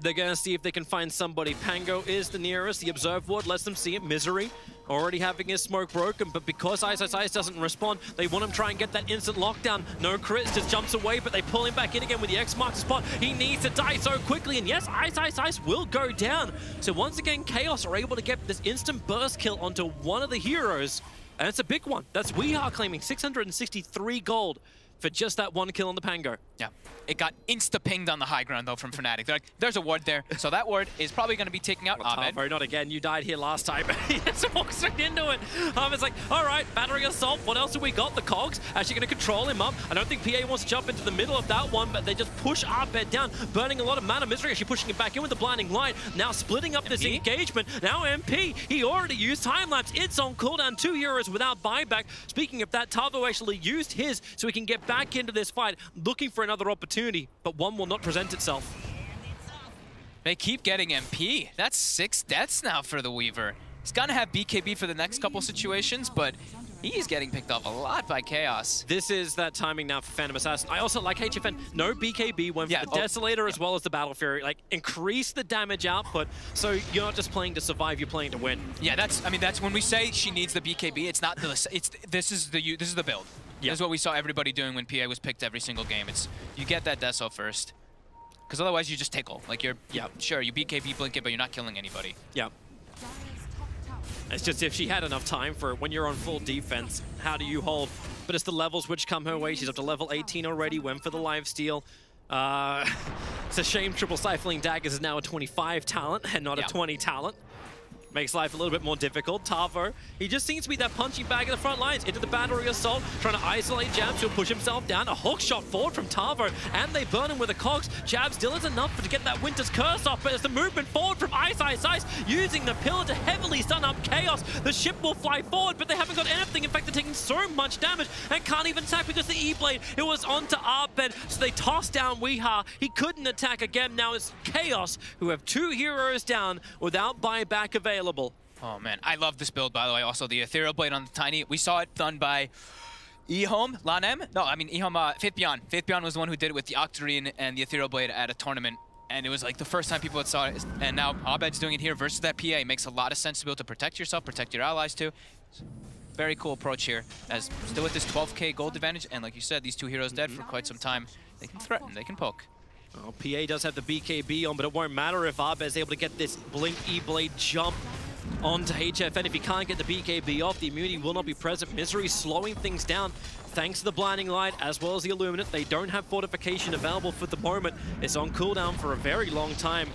They're going to see if they can find somebody. Pango is the nearest. The Observe Ward lets them see it. Misery already having his smoke broken, but because Ice doesn't respond, they want him to try and get that instant lockdown. No crits, just jumps away, but they pull him back in again with the X marks spot. He needs to die so quickly, and yes, Ice will go down. So once again, Chaos are able to get this instant burst kill onto one of the heroes, and it's a big one. That's Weehaw claiming 663 gold for just that 1 kill on the Pango. Yeah, it got insta-pinged on the high ground, though, from Fnatic. They're like, there's a ward there, so that ward is probably going to be taking out Abed. Not again, you died here last time. He just walks straight into it. It's like, all right, Battery Assault, what else have we got? The Cogs actually going to control him up. I don't think PA wants to jump into the middle of that one, but they just push Abed down, burning a lot of mana. Misery actually pushing him back in with the Blinding Light, now splitting up this engagement. Now MP, he already used Time-Lapse. It's on cooldown, 2 heroes without buyback. Speaking of that, Tavo actually used his so he can get back into this fight, looking for another opportunity, but one will not present itself. They keep getting MP. That's 6 deaths now for the Weaver. He's gonna have BKB for the next couple situations, but he's getting picked off a lot by Chaos. This is that timing now for Phantom Assassin. I also like HFN. No BKB, went for the Desolator as well as the Battle Fury. Like, increase the damage output, so you're not just playing to survive, you're playing to win. Yeah, that's when we say she needs the BKB, it's not the, this is the build. Yeah. This is what we saw everybody doing when PA was picked every single game. It's, you get that Deso first, because otherwise you just tickle. Like, sure, you BKB blink it, but you're not killing anybody. Yeah. It's just if she had enough time for it, when you're on full defense, how do you hold? But it's the levels which come her way. She's up to level 18 already, went for the lifesteal. It's a shame Triple Stifling Daggers is now a 25 talent and not a 20 talent. Makes life a little bit more difficult. Tavo, he just seems to be that punching bag in the front lines. Into the Battery Assault, trying to isolate Jabs. He'll push himself down. A hook shot forward from Tavo, and they burn him with a Cogs. Jabs still is enough to get that Winter's Curse off, but it's the movement forward from Ice, using the pillar to heavily stun up Chaos. The ship will fly forward, but they haven't got anything. In fact, they're taking so much damage and can't even attack because the E-Blade, it was onto Abed, so they toss down Weehaw. He couldn't attack again. Now it's Chaos, who have 2 heroes down without buyback available. Oh man, I love this build, by the way. Also, the Ethereal Blade on the Tiny. We saw it done by Ehome, Lanem? No, I mean Ehome, Faithbeyond. Faithbeyond was the one who did it with the Octarine and the Ethereal Blade at a tournament. And it was like the first time people had saw it. And now Abed's doing it here versus that PA. It makes a lot of sense to be able to protect yourself, protect your allies too. Very cool approach here. As still with this 12k gold advantage. And like you said, these two heroes dead for quite some time. They can threaten, they can poke. Well, PA does have the BKB on, but it won't matter if Abed is able to get this Blink E-Blade jump onto HFN. If he can't get the BKB off, the immunity will not be present. Misery slowing things down thanks to the Blinding Light as well as the Illuminate. They don't have fortification available for the moment. It's on cooldown for a very long time.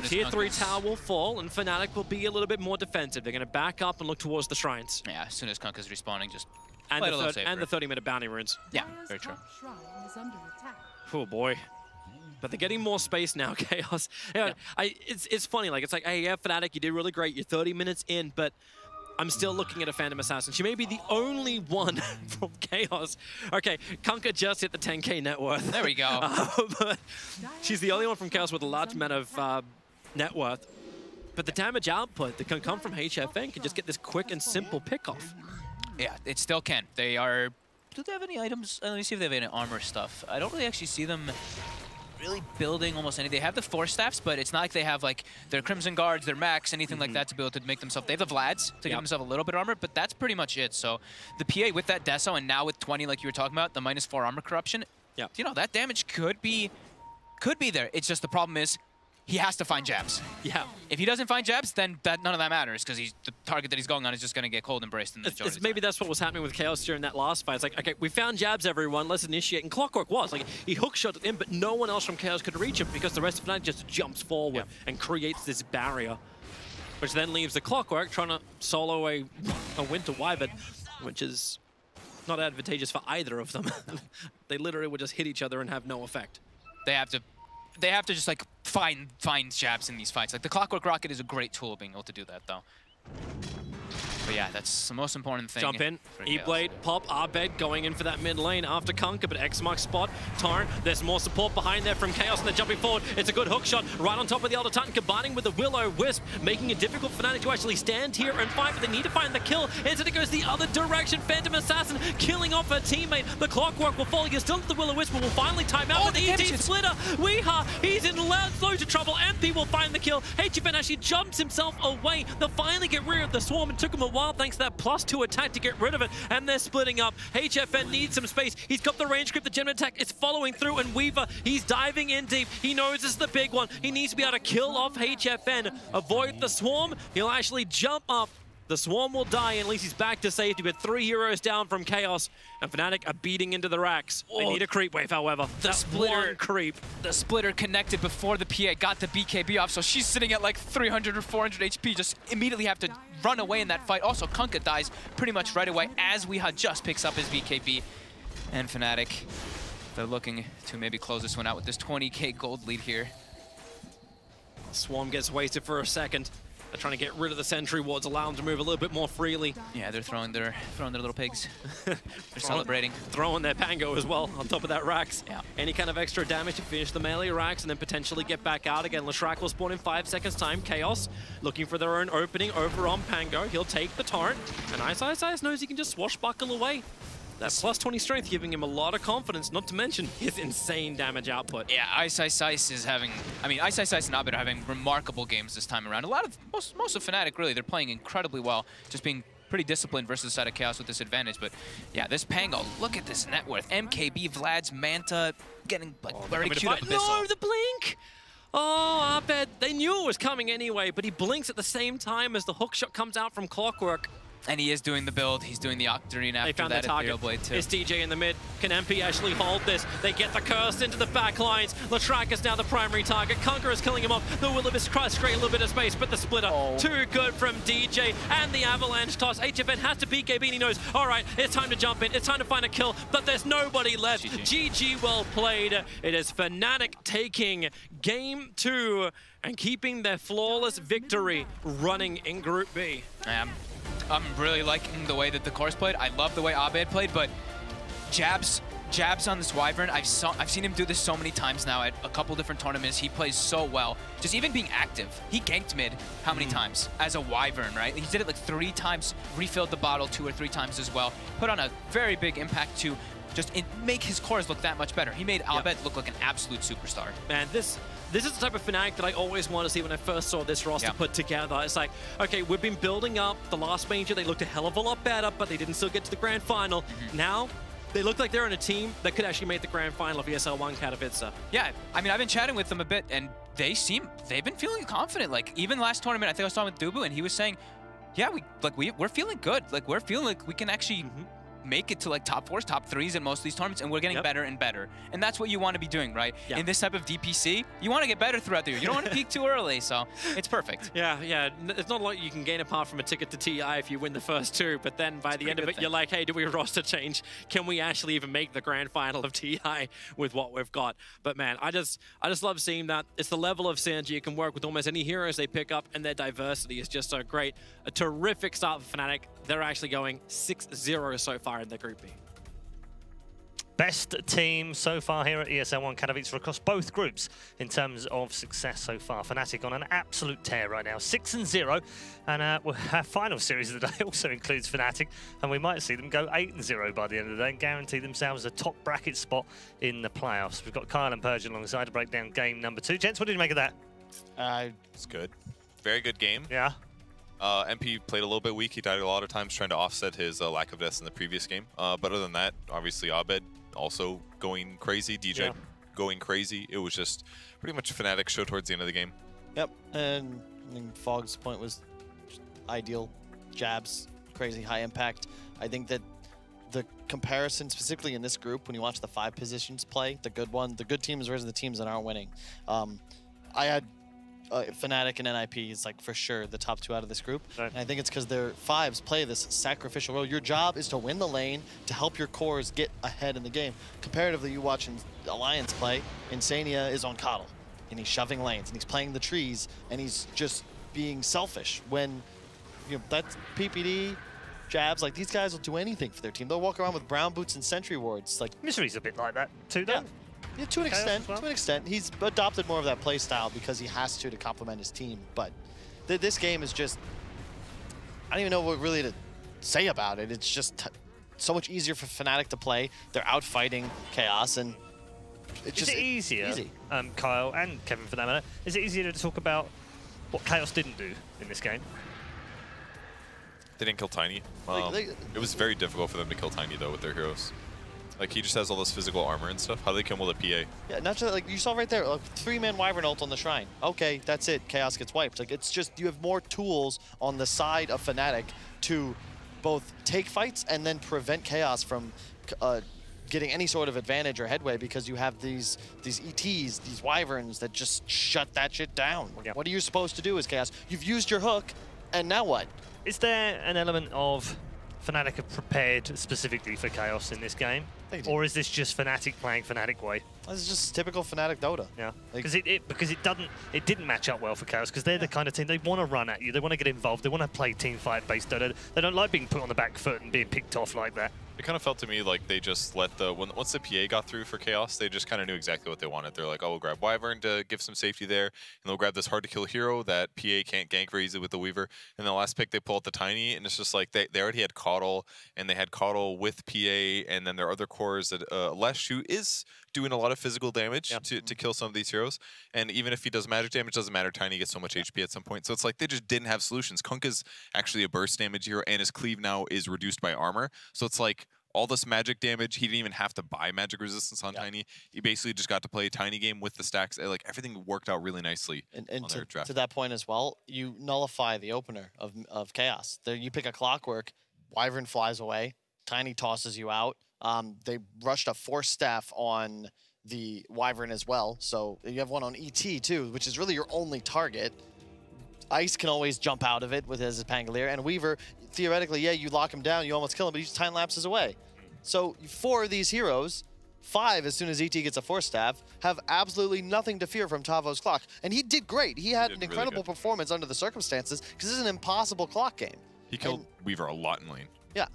Tier 3 tower will fall and Fnatic will be a little bit more defensive. They're going to back up and look towards the shrines. Yeah, as soon as Kunkka's respawning, just and the 30-minute bounty runes. Yeah, very true. Oh boy. But they're getting more space now, Chaos. Yeah. It's funny, like, it's like, hey, yeah, Fnatic, you did really great. You're 30 minutes in, but I'm still looking at a Phantom Assassin. She may be the only one from Chaos. Okay, Kunkka just hit the 10k net worth. There we go. But she's the only one from Chaos with a large amount of net worth. But the damage output that can come from HFN can just get this quick and simple pickoff. Yeah, it still can. They are... Do they have any items? Let me see if they have any armor stuff. I don't really actually see them really building almost anything. They have the Force Staffs, but it's not like they have like their Crimson Guards, their Max, anything like that to be able to make themselves. They have the Vlads to give themselves a little bit of armor, but that's pretty much it. So the PA with that Deso and now with 20, like you were talking about, the -4 armor corruption, you know, that damage could be there. It's just the problem is he has to find jabs. Yeah. If he doesn't find jabs, then none of that matters because the target that he's going on is just going to get cold embraced in the majority of the time. Maybe that's what was happening with Chaos during that last fight. It's like, okay, we found jabs, everyone. Let's initiate. And Clockwork was. Like, he hookshot him, but no one else from Chaos could reach him because the rest of Fnatic just jumps forward and creates this barrier, which then leaves the Clockwork trying to solo a Winter Wyvern, which is not advantageous for either of them. They literally would just hit each other and have no effect. They have to just like find jabs in these fights. Like the Clockwork Rocket is a great tool being able to do that though. But yeah, that's the most important thing. Jump in, E-Blade, pop, Abed going in for that mid lane after Kunkka, but X marks spot. Torrent, there's more support behind there from Chaos and they're jumping forward. It's a good hook shot right on top of the Elder Titan, combining with the Will-O-Wisp, making it difficult for Fnatic to actually stand here and fight, but they need to find the kill. Instead it goes the other direction. Phantom Assassin killing off her teammate. The Clockwork will fall. You're still at the Will-O-Wisp, but will finally time out with the ET Splitter. Weeha, he's in loads of trouble. MP will find the kill. HFN actually jumps himself away. They'll finally get rid of the swarm. It took him a while thanks to that +2 attack to get rid of it, and they're splitting up. HFN needs some space. He's got the range grip. The gem attack is following through, and Weaver, he's diving in deep. He knows this is the big one. He needs to be able to kill off HFN, avoid the swarm. He'll actually jump up. The swarm will die, and at least he's back to safety with 3 heroes down from Chaos, and Fnatic are beating into the racks. They need a creep wave, however. The splitter creep. The splitter connected before the PA got the BKB off, so she's sitting at like 300 or 400 HP. Just immediately have to run away in that fight. Also, Kunkka dies pretty much right away as Weeha just picks up his BKB. And Fnatic, they're looking to maybe close this one out with this 20k gold lead here. Swarm gets wasted for a second. They're trying to get rid of the sentry wards, allow them to move a little bit more freely. Yeah, they're throwing their little pigs. They're celebrating. Throwing their Pango as well on top of that Rax. Yeah. Any kind of extra damage to finish the melee Rax and then potentially get back out again. Leshrac will spawn in 5 seconds time. Chaos looking for their own opening over on Pango. He'll take the torrent. And Ice knows he can just swashbuckle away. That +20 strength giving him a lot of confidence, not to mention his insane damage output. Yeah, Ice is having... I mean, Ice and Abed are having remarkable games this time around. Most of Fnatic, really, they're playing incredibly well, just being pretty disciplined versus the side of Chaos with this advantage. But yeah, this Pango, look at this net worth. MKB, Vlad's, Manta, getting like very cute up Abyssal. No, the blink! Oh, Abed, they knew it was coming anyway, but he blinks at the same time as the hookshot comes out from Clockwork. And he is doing the build. He's doing the Octarine after they found that the target. Ethereal Blade too. It's DJ in the mid. Can MP actually hold this? They get the curse into the back lines. Leshrac is now the primary target. Kunkka is killing him off. The Will-O-Wisp tries to create a little bit of space, but the splitter too good from DJ. And the avalanche toss. HFN has to BKB and he knows, all right, it's time to jump in. It's time to find a kill, but there's nobody left. GG well played. It is Fnatic taking game 2 and keeping their flawless victory running in Group B. I'm really liking the way that the course played. I love the way Abed played, but jabs Jabs on this Wyvern, I've seen him do this so many times now at a couple different tournaments. He plays so well. Just even being active. He ganked mid how many times as a Wyvern, right? He did it like 3 times, refilled the bottle 2 or 3 times as well. Put on a very big impact to just make his cores look that much better. He made Abed look like an absolute superstar. Man, this is the type of Fnatic that I always want to see when I first saw this roster put together. It's like, okay, we've been building up. The last major, they looked a hell of a lot better, but they didn't still get to the grand final. Now, they look like they're on a team that could actually make the grand final of ESL One Katowice. Yeah, I mean, I've been chatting with them a bit, and they've been feeling confident. Like, even last tournament, I think I was talking with Dubu, and he was saying, yeah, we're feeling good. Like, we're feeling like we can actually make it to like top 4s, top 3s in most of these tournaments, and we're getting better and better. And that's what you want to be doing, right? In this type of DPC, you want to get better throughout the year. You don't want to peak too early, so it's perfect. Yeah. It's not a lot you can gain apart from a ticket to TI if you win the first 2, but then by the end of it, you're like, hey, do we roster change? Can we actually even make the grand final of TI with what we've got? But man, I just love seeing that. It's the level of synergy you can work with almost any heroes they pick up, and their diversity is just so great. A terrific start for Fnatic. They're actually going 6-0 so far in the Group B. Best team so far here at ESL One Katowice across both groups in terms of success so far. Fnatic on an absolute tear right now, 6-0, and our final series of the day also includes Fnatic, and we might see them go 8-0 by the end of the day and guarantee themselves a top bracket spot in the playoffs. We've got Kyle and Persian alongside to break down game number 2. Gents, what did you make of that? It's good. Very good game. Yeah. MP played a little bit weak. He died a lot of times trying to offset his lack of deaths in the previous game. But other than that, obviously Abed also going crazy, DJ going crazy. It was just pretty much a Fnatic show towards the end of the game. Yep, and I think Fogg's point was ideal. Jabs, crazy high impact. I think that the comparison, specifically in this group, when you watch the 5 positions play, the good teams versus the teams that aren't winning. I had Fnatic and NIP is like for sure the top 2 out of this group. Right. And I think it's because their 5s play this sacrificial role. Your job is to win the lane to help your cores get ahead in the game. Comparatively, you watch Alliance play, Insania is on Coddle, and he's shoving lanes, and he's playing the trees, and he's just being selfish. When that's PPD, Jabs, like these guys will do anything for their team. They'll walk around with brown boots and sentry wards. Like Misery's a bit like that too, though. Yeah, to an extent. To an extent, he's adopted more of that play style because he has to complement his team. But this game is just, I don't even know what really to say about it. It's just so much easier for Fnatic to play. They're out fighting Chaos, and it's just easier. Kyle and Kevin, for that matter, is it easier to talk about what Chaos didn't do in this game? They didn't kill Tiny. It was very difficult for them to kill Tiny though with their heroes. Like, he just has all this physical armor and stuff. How do they kill him with a PA? Yeah, not just, like, you saw right there, 3-man Wyvern ult on the Shrine. Okay, that's it. Chaos gets wiped. Like, it's just, you have more tools on the side of Fnatic to both take fights and then prevent Chaos from getting any sort of advantage or headway because you have these ETs, these Wyverns that just shut that shit down. Yeah. What are you supposed to do as Chaos? You've used your hook, and now what? Is there an element of Fnatic have prepared specifically for Chaos in this game? Or is this just Fnatic playing Fnatic way? This is just typical Fnatic Dota. Yeah, because it didn't match up well for Chaos because they're the kind of team, they want to run at you, they want to get involved, they want to play team fight based Dota. They don't like being put on the back foot and being picked off like that. It kind of felt to me like they just let once the PA got through for Chaos, they just kind of knew exactly what they wanted. They're like, oh, we'll grab Wyvern to give some safety there, and they'll grab this hard-to-kill hero that PA can't gank very easily with the Weaver. And the last pick, they pull out the Tiny, and it's just like they already had Coddle, and they had Coddle with PA, and then their other cores that Lesh, who is doing a lot of physical damage to kill some of these heroes. And even if he does magic damage, doesn't matter. Tiny gets so much HP at some point. So it's like they just didn't have solutions. Kunk is actually a burst damage hero, and his cleave now is reduced by armor. So it's like all this magic damage, he didn't even have to buy magic resistance on Tiny. He basically just got to play a Tiny game with the stacks. Like, everything worked out really nicely on their draft. To that point as well, you nullify the opener of Chaos. There, you pick a Clockwork, Wyvern flies away, Tiny tosses you out. They rushed a Force Staff on the Wyvern as well, so you have one on ET too, which is really your only target. Ice can always jump out of it with his Pangolier, and Weaver, theoretically, yeah, you lock him down, you almost kill him, but he just time lapses away. So 4 of these heroes, 5 as soon as ET gets a Force Staff, have absolutely nothing to fear from Tavo's clock. And he did great. He had an incredible performance under the circumstances, because this is an impossible clock game. He killed Weaver a lot in lane. Yeah.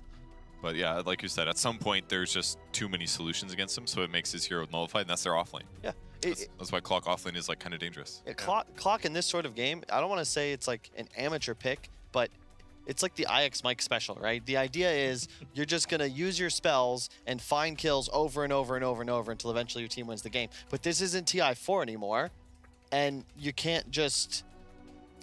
But yeah, like you said, at some point there's just too many solutions against him, so it makes his hero nullified, and that's their offlane. Yeah. That's why Clock offlane is like kind of dangerous. Yeah, Clock in this sort of game, I don't want to say it's like an amateur pick, but it's like the IX Mike special, right? The idea is you're just going to use your spells and find kills over and over and over and over until eventually your team wins the game. But this isn't TI4 anymore, and you can't just...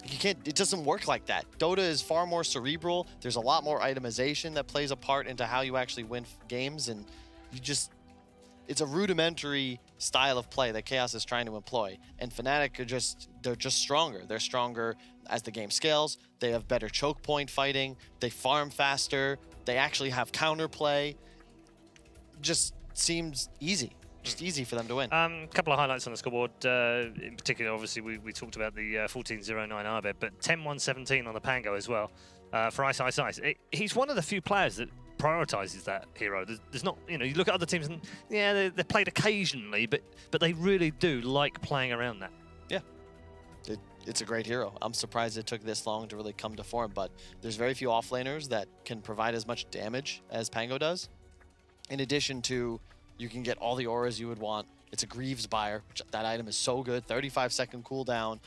it doesn't work like that. Dota is far more cerebral. There's a lot more itemization that plays a part into how you actually win games, and you just... It's a rudimentary style of play that Chaos is trying to employ. And Fnatic they're just stronger. They're stronger as the game scales. They have better choke point fighting. They farm faster. They actually have counterplay. Just seems easy. Just easy for them to win. A couple of highlights on the scoreboard. In particular, obviously, we talked about the 14-0-9 Arbed, but 10-1-17 on the Pango as well for Ice. He's one of the few players that prioritizes that hero. There's not, you look at other teams and yeah, they're played occasionally, but they really do like playing around that. Yeah, it's a great hero. I'm surprised it took this long to really come to form, but there's very few offlaners that can provide as much damage as Pango does. In addition to, you can get all the auras you would want. It's a Greaves buyer, which that item is so good. 35-second cooldown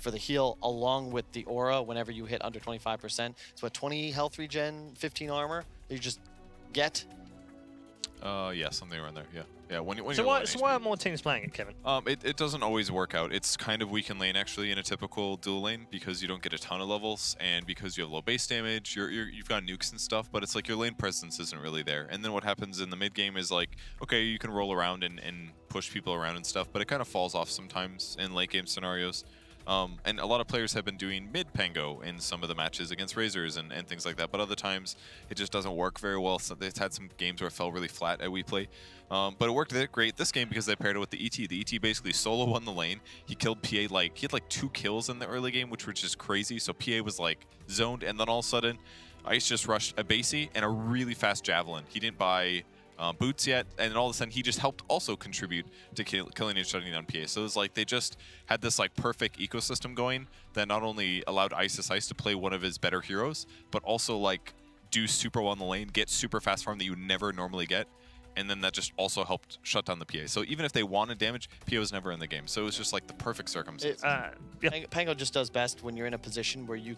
for the heal, along with the aura whenever you hit under 25%. So 20 health regen, 15 armor. You just get. Yeah, something around there. Yeah. So why are more teams playing it, Kevin? It doesn't always work out. It's kind of weak in lane actually in a typical dual lane because you don't get a ton of levels and because you have low base damage. You've got nukes and stuff, but it's like your lane presence isn't really there. And then what happens in the mid game is like, okay, you can roll around and push people around and stuff, but it kind of falls off sometimes in late game scenarios. And a lot of players have been doing mid-Pango in some of the matches against Razors and things like that, but other times it just doesn't work very well. So they've had some games where it fell really flat at WePlay. But it worked great this game because they paired it with the ET. The ET basically solo won the lane. He killed PA, he had like 2 kills in the early game, which was just crazy. So PA was like zoned, and then all of a sudden, Ice just rushed a Basie and a really fast Javelin. He didn't buy boots yet, and then all of a sudden he just helped also contribute to killing and shutting down PA. So it was like they just had this like perfect ecosystem going that not only allowed Ice to play one of his better heroes, but also like do super well in the lane, get super fast farm that you never normally get, and then that just also helped shut down the PA. So even if they wanted damage, PA was never in the game. So it was just like the perfect circumstance. Pango just does best when you're in a position where you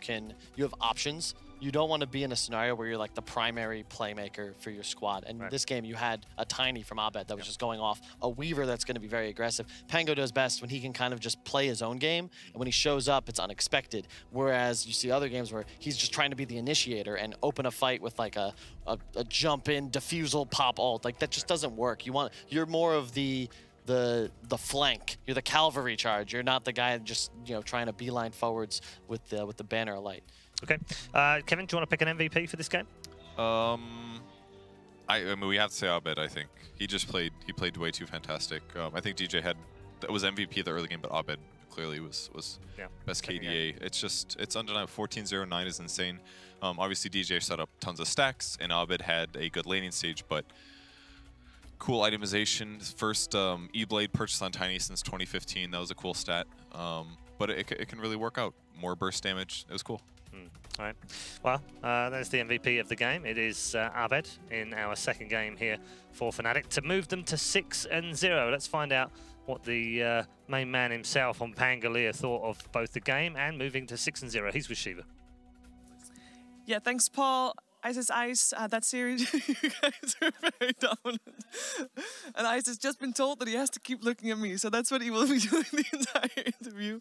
have options. You don't want to be in a scenario where you're like the primary playmaker for your squad. And in this game, you had a Tiny from Abed that was just going off, a Weaver that's going to be very aggressive. Pango does best when he can kind of just play his own game, and when he shows up, it's unexpected. Whereas you see other games where he's just trying to be the initiator and open a fight with like a jump in, defusal, pop ult. Like that just doesn't work. You're more of the flank. You're the cavalry charge. You're not the guy just trying to beeline forwards with the banner of light. Okay, Kevin, do you want to pick an MVP for this game? I mean, we have to say Abed. I think he played way too fantastic. I think DJ was MVP of the early game, but Abed clearly was best KDA. It's undeniable. 14-0-9 is insane. Obviously DJ set up tons of stacks, and Abed had a good laning stage, but cool itemization. First E-Blade purchased on Tiny since 2015. That was a cool stat. But it can really work out. More burst damage. It was cool. All right. Well, there's the MVP of the game. It is Abed in our second game here for Fnatic to move them to 6-0. Let's find out what the main man himself on Pangolier thought of both the game and moving to 6-0. He's with Shiva. Yeah, thanks, Paul. Ice is Ice. That series, you guys are very dominant. And Ice has just been told that he has to keep looking at me, so that's what he will be doing the entire interview.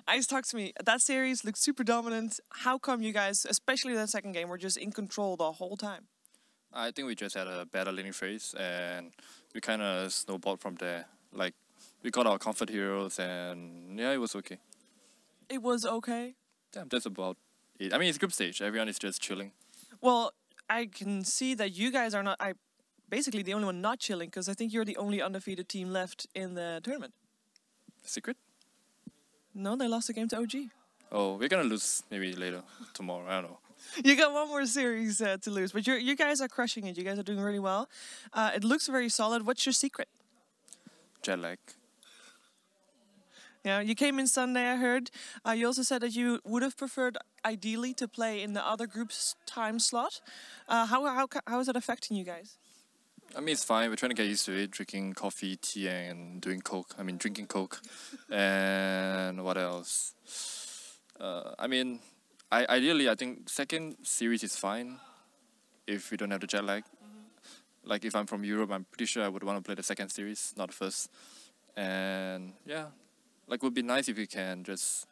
Ice talks to me. That series looks super dominant. How come you guys, especially that second game, were just in control the whole time? I think we just had a better laning phase, and we kind of snowballed from there. Like, we got our comfort heroes, and yeah, it was okay. It was okay? Yeah, that's about it. I mean, it's group stage. Everyone is just chilling. Well, I can see that you guys are not basically the only one not chilling, because I think you're the only undefeated team left in the tournament. Secret? No, they lost the game to OG. Oh, we're going to lose maybe later, tomorrow, I don't know. You got one more series to lose, but you guys are crushing it. You guys are doing really well. It looks very solid. What's your secret? Jet lag. Yeah, you came in Sunday, I heard. You also said that you would have preferred, ideally, to play in the other group's time slot. How is that affecting you guys? I mean, it's fine. We're trying to get used to it, drinking coffee, tea, and doing Coke. I mean, drinking Coke. And what else? I mean, ideally, I think second series is fine if we don't have the jet lag. Like, if I'm from Europe, I'm pretty sure I would want to play the second series, not the first. And, yeah. Like, it would be nice if we can just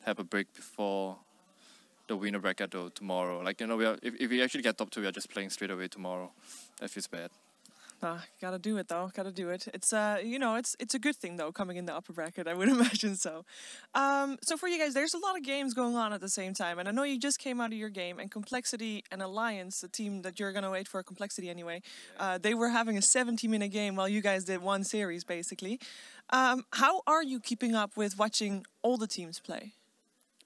have a break before the winner bracket though tomorrow. Like, you know, if we actually get top 2, we are just playing straight away tomorrow. That feels bad. Gotta do it though. Gotta do it. It's you know, it's a good thing though coming in the upper bracket. I would imagine so. So for you guys, there's a lot of games going on at the same time, and I know you just came out of your game. And Complexity and Alliance, the team that you're gonna wait for, Complexity anyway, they were having a 70-minute game while you guys did one series basically. How are you keeping up with watching all the teams play?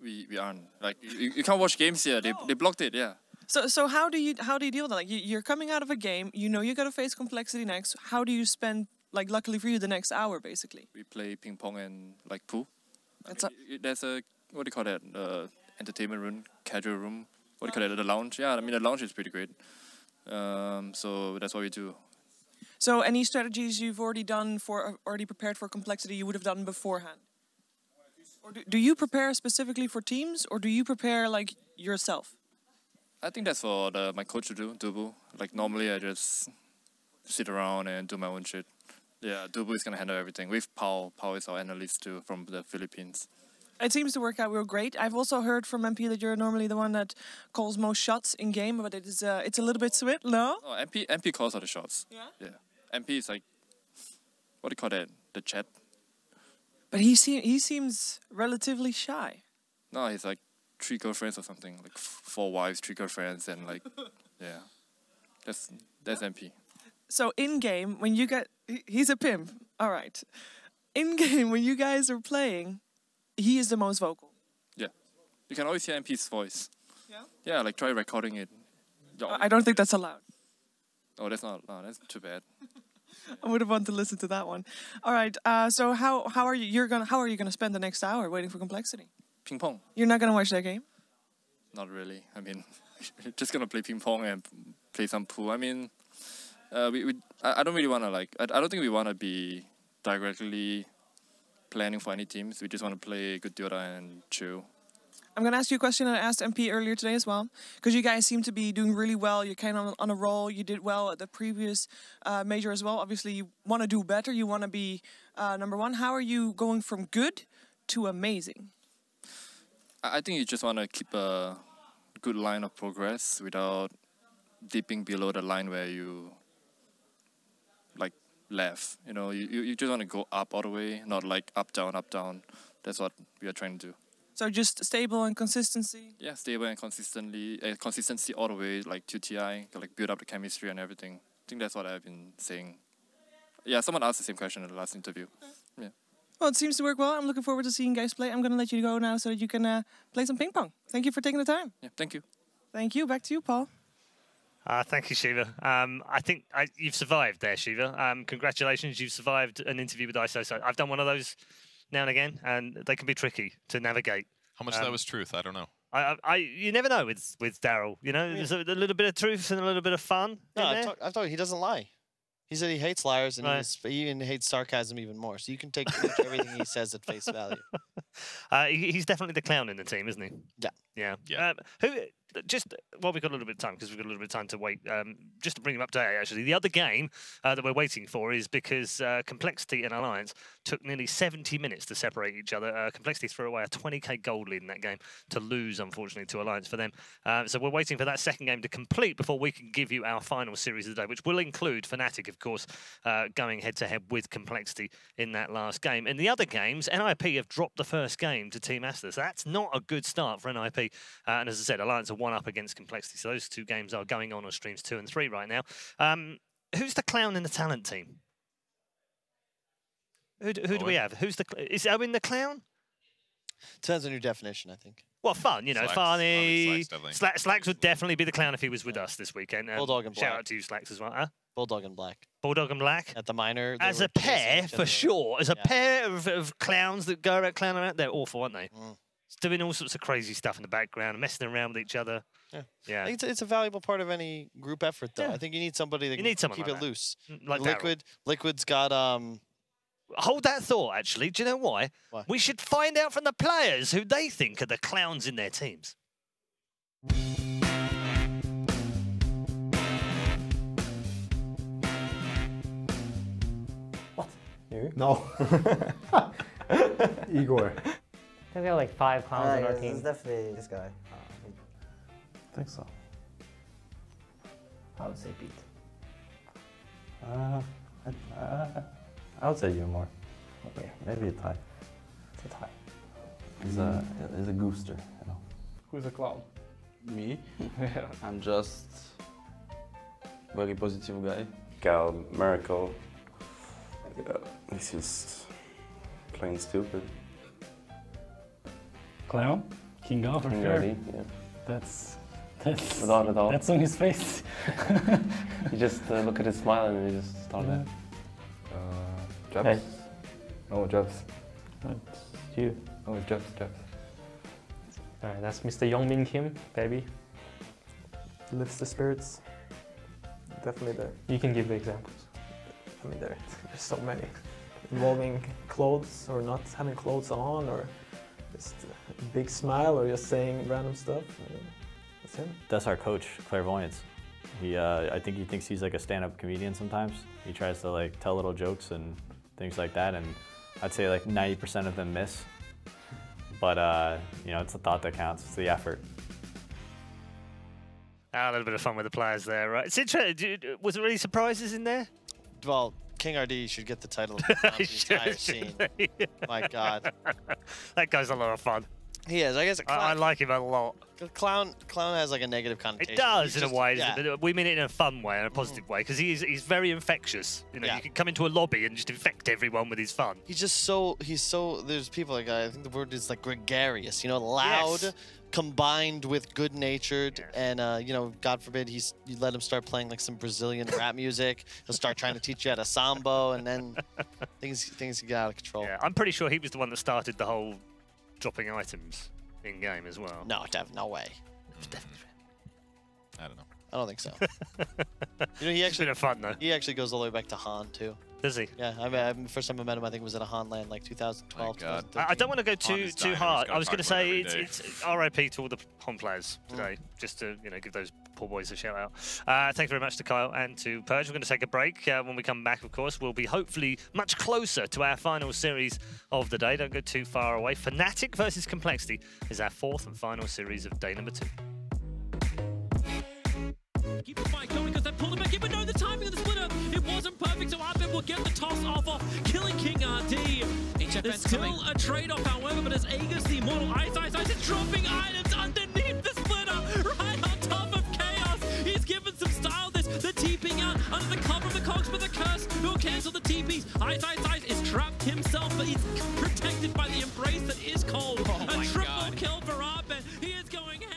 We aren't. Like, you can't watch games here. They blocked it. Yeah. So how do you deal with that? Like, you're coming out of a game, you know you got to face Complexity next. How do you spend, like, luckily for you, the next hour basically? We play ping pong and like pool. There's a, what do you call that? Entertainment room, casual room. What do you call it? The lounge. Yeah, I mean the lounge is pretty great. So that's what we do. So any strategies you've already prepared for Complexity you would have done beforehand? Or do you prepare specifically for teams, or do you prepare like yourself? I think that's for my coach to do, Dubu. Like, normally I just sit around and do my own shit. Yeah, Dubu is gonna handle everything. With Pao. Pao is our analyst too, from the Philippines. It seems to work out real great. I've also heard from MP that you're normally the one that calls most shots in game, but it's a little bit sweet, no? Oh, MP calls all the shots. Yeah? Yeah. MP is like, what do you call that? The chat. But he seems relatively shy. No, he's like 3 girlfriends or something, like 4 wives, 3 girlfriends, and like, yeah, that's MP. So in game, when you get, he's a pimp. All right. In game, when you guys are playing, he is the most vocal. Yeah, you can always hear MP's voice. Yeah. Yeah, like try recording it. I don't think that's allowed. Oh, that's not. No, that's too bad. I would have wanted to listen to that one. All right. So how are you? How are you gonna spend the next hour waiting for Complexity? Ping pong. You're not gonna watch that game? Not really. I mean, just gonna play ping pong and play some pool. I mean, I don't really wanna like. I don't think we wanna be directly planning for any teams. We just wanna play good Dota and chill. I'm going to ask you a question I asked MP earlier today as well, because you guys seem to be doing really well. You're kind of on a roll. You did well at the previous major as well. Obviously, you want to do better. You want to be #1. How are you going from good to amazing? I think you just want to keep a good line of progress without dipping below the line where you like left. You know, you just want to go up all the way, not like up, down, up, down. That's what we are trying to do. So just stable and consistency? Yeah, stable and consistency all the way, like to TI, like build up the chemistry and everything. I think that's what I've been saying. Yeah, someone asked the same question in the last interview. Yeah. Well, it seems to work well. I'm looking forward to seeing you guys play. I'm going to let you go now so that you can play some ping pong. Thank you for taking the time. Yeah, thank you. Thank you. Back to you, Paul. Thank you, Shiva. I think you've survived there, Shiva. Congratulations, you've survived an interview with ISO. So I've done one of those now and again, and they can be tricky to navigate. How much of that was truth? I don't know. You never know with Daryl. You know, there's a little bit of truth and a little bit of fun. No, I've told you he doesn't lie. He said he hates liars, and he even hates sarcasm even more. So you can take everything he says at face value. He's definitely the clown in the team, isn't he? Yeah. Yeah. We've got a little bit of time because we've got a little bit of time to wait. Just to bring him up to date, actually, the other game that we're waiting for is because Complexity and Alliance took nearly 70 minutes to separate each other. Complexity threw away a 20k gold lead in that game to lose, unfortunately, to Alliance for them. So we're waiting for that second game to complete before we can give you our final series of the day, which will include Fnatic, of course, going head-to-head with Complexity in that last game. In the other games, NIP have dropped the first game to Team Asta. So that's not a good start for NIP. And as I said, Alliance are 1 up against Complexity. So those 2 games are going on streams 2 and 3 right now. Who's the clown in the talent team? Who do we have? Is Owen the clown? Depends on your definition, I think. Well, fun, you know, Slacks. funny. Slacks Slacks would definitely be the clown if he was with us this weekend. Bulldog and shout Black. out to you, Slacks, as well. Huh? Bulldog and Black. Bulldog and Black? At the minor. As a pair, for sure. As a pair of clowns that go around clowning around, they're awful, aren't they? It's doing all sorts of crazy stuff in the background, messing around with each other. Yeah. I think it's a valuable part of any group effort, though. I think you need somebody that can keep it loose. Like Liquid's got... Hold that thought, actually. Do you know why? We should find out from the players who they think are the clowns in their teams. What? You? No. Igor. I think we have like 5 clowns on our team. It's definitely this guy. I think so. I would say Pete. I would say you more. Okay. Maybe a tie. It's a tie. He's a gooster, you know. Who's a clown? Me? I'm just very positive guy. Gal Miracle. This is plain stupid. Clown? Kingo, for sure. Yeah. That's without a doubt. That's on his face. You just look at his smile and you just start that. Jabs? Hey. No, Jabs. That's you. Oh, Jabs. Alright, that's Mr. Youngmin Kim, baby. Lifts the spirits. Definitely there. You can give the examples. I mean, there's so many. Involving clothes or not having clothes on, or just a big smile, or just saying random stuff. That's him. That's our coach, Clairvoyance. I think he thinks he's like a stand-up comedian sometimes. He tries to like tell little jokes and things like that, and I'd say like 90% of them miss. But you know, it's the thought that counts. It's the effort. A little bit of fun with the players there, right? It's interesting. Was there any surprises in there? Well, King RD should get the title of the entire scene. My God. That guy's a lot of fun. He is. I guess I like him a lot. Clown has like a negative connotation. It does in a way, but we mean it in a fun way, in a positive way, because he's very infectious. You know, you can come into a lobby and just infect everyone with his fun. He's so there's people like, I think the word is like gregarious, you know, loud, combined with good-natured, and you know, God forbid you let him start playing like some Brazilian rap music. He'll start trying to teach you how to sambo, and then things get out of control. Yeah, I'm pretty sure he was the one that started the whole dropping items in game as well. No, no way. I don't know. I don't think so. You know, he actually been a fun though. He actually goes all the way back to Han too. Does he? Yeah, I mean, first time I met him, I think it was at a Han land like 2012. I don't want to go too hard. I was going to say it's RIP to all the Han players today, just to give those poor boys a shout out. Thank you very much to Kyle and to Purge. We're going to take a break. When we come back, of course, we'll be hopefully much closer to our final series of the day. Don't go too far away. Fnatic versus Complexity is our 4th and final series of day number 2. Keep the fight going because they pulled it back in, but no, the timing of the splitter, it wasn't perfect, so Arben will get the toss off killing King RD. There's still a trade-off, however, but as Aegis, the immortal Ice is dropping items underneath the splitter, right on top of Chaos. He's given some style this, the TPing out under the cover of the cogs, but the curse will cancel the TPs. Ice is trapped himself, but he's protected by the embrace that is cold. A triple kill for Arben. He is going ahead.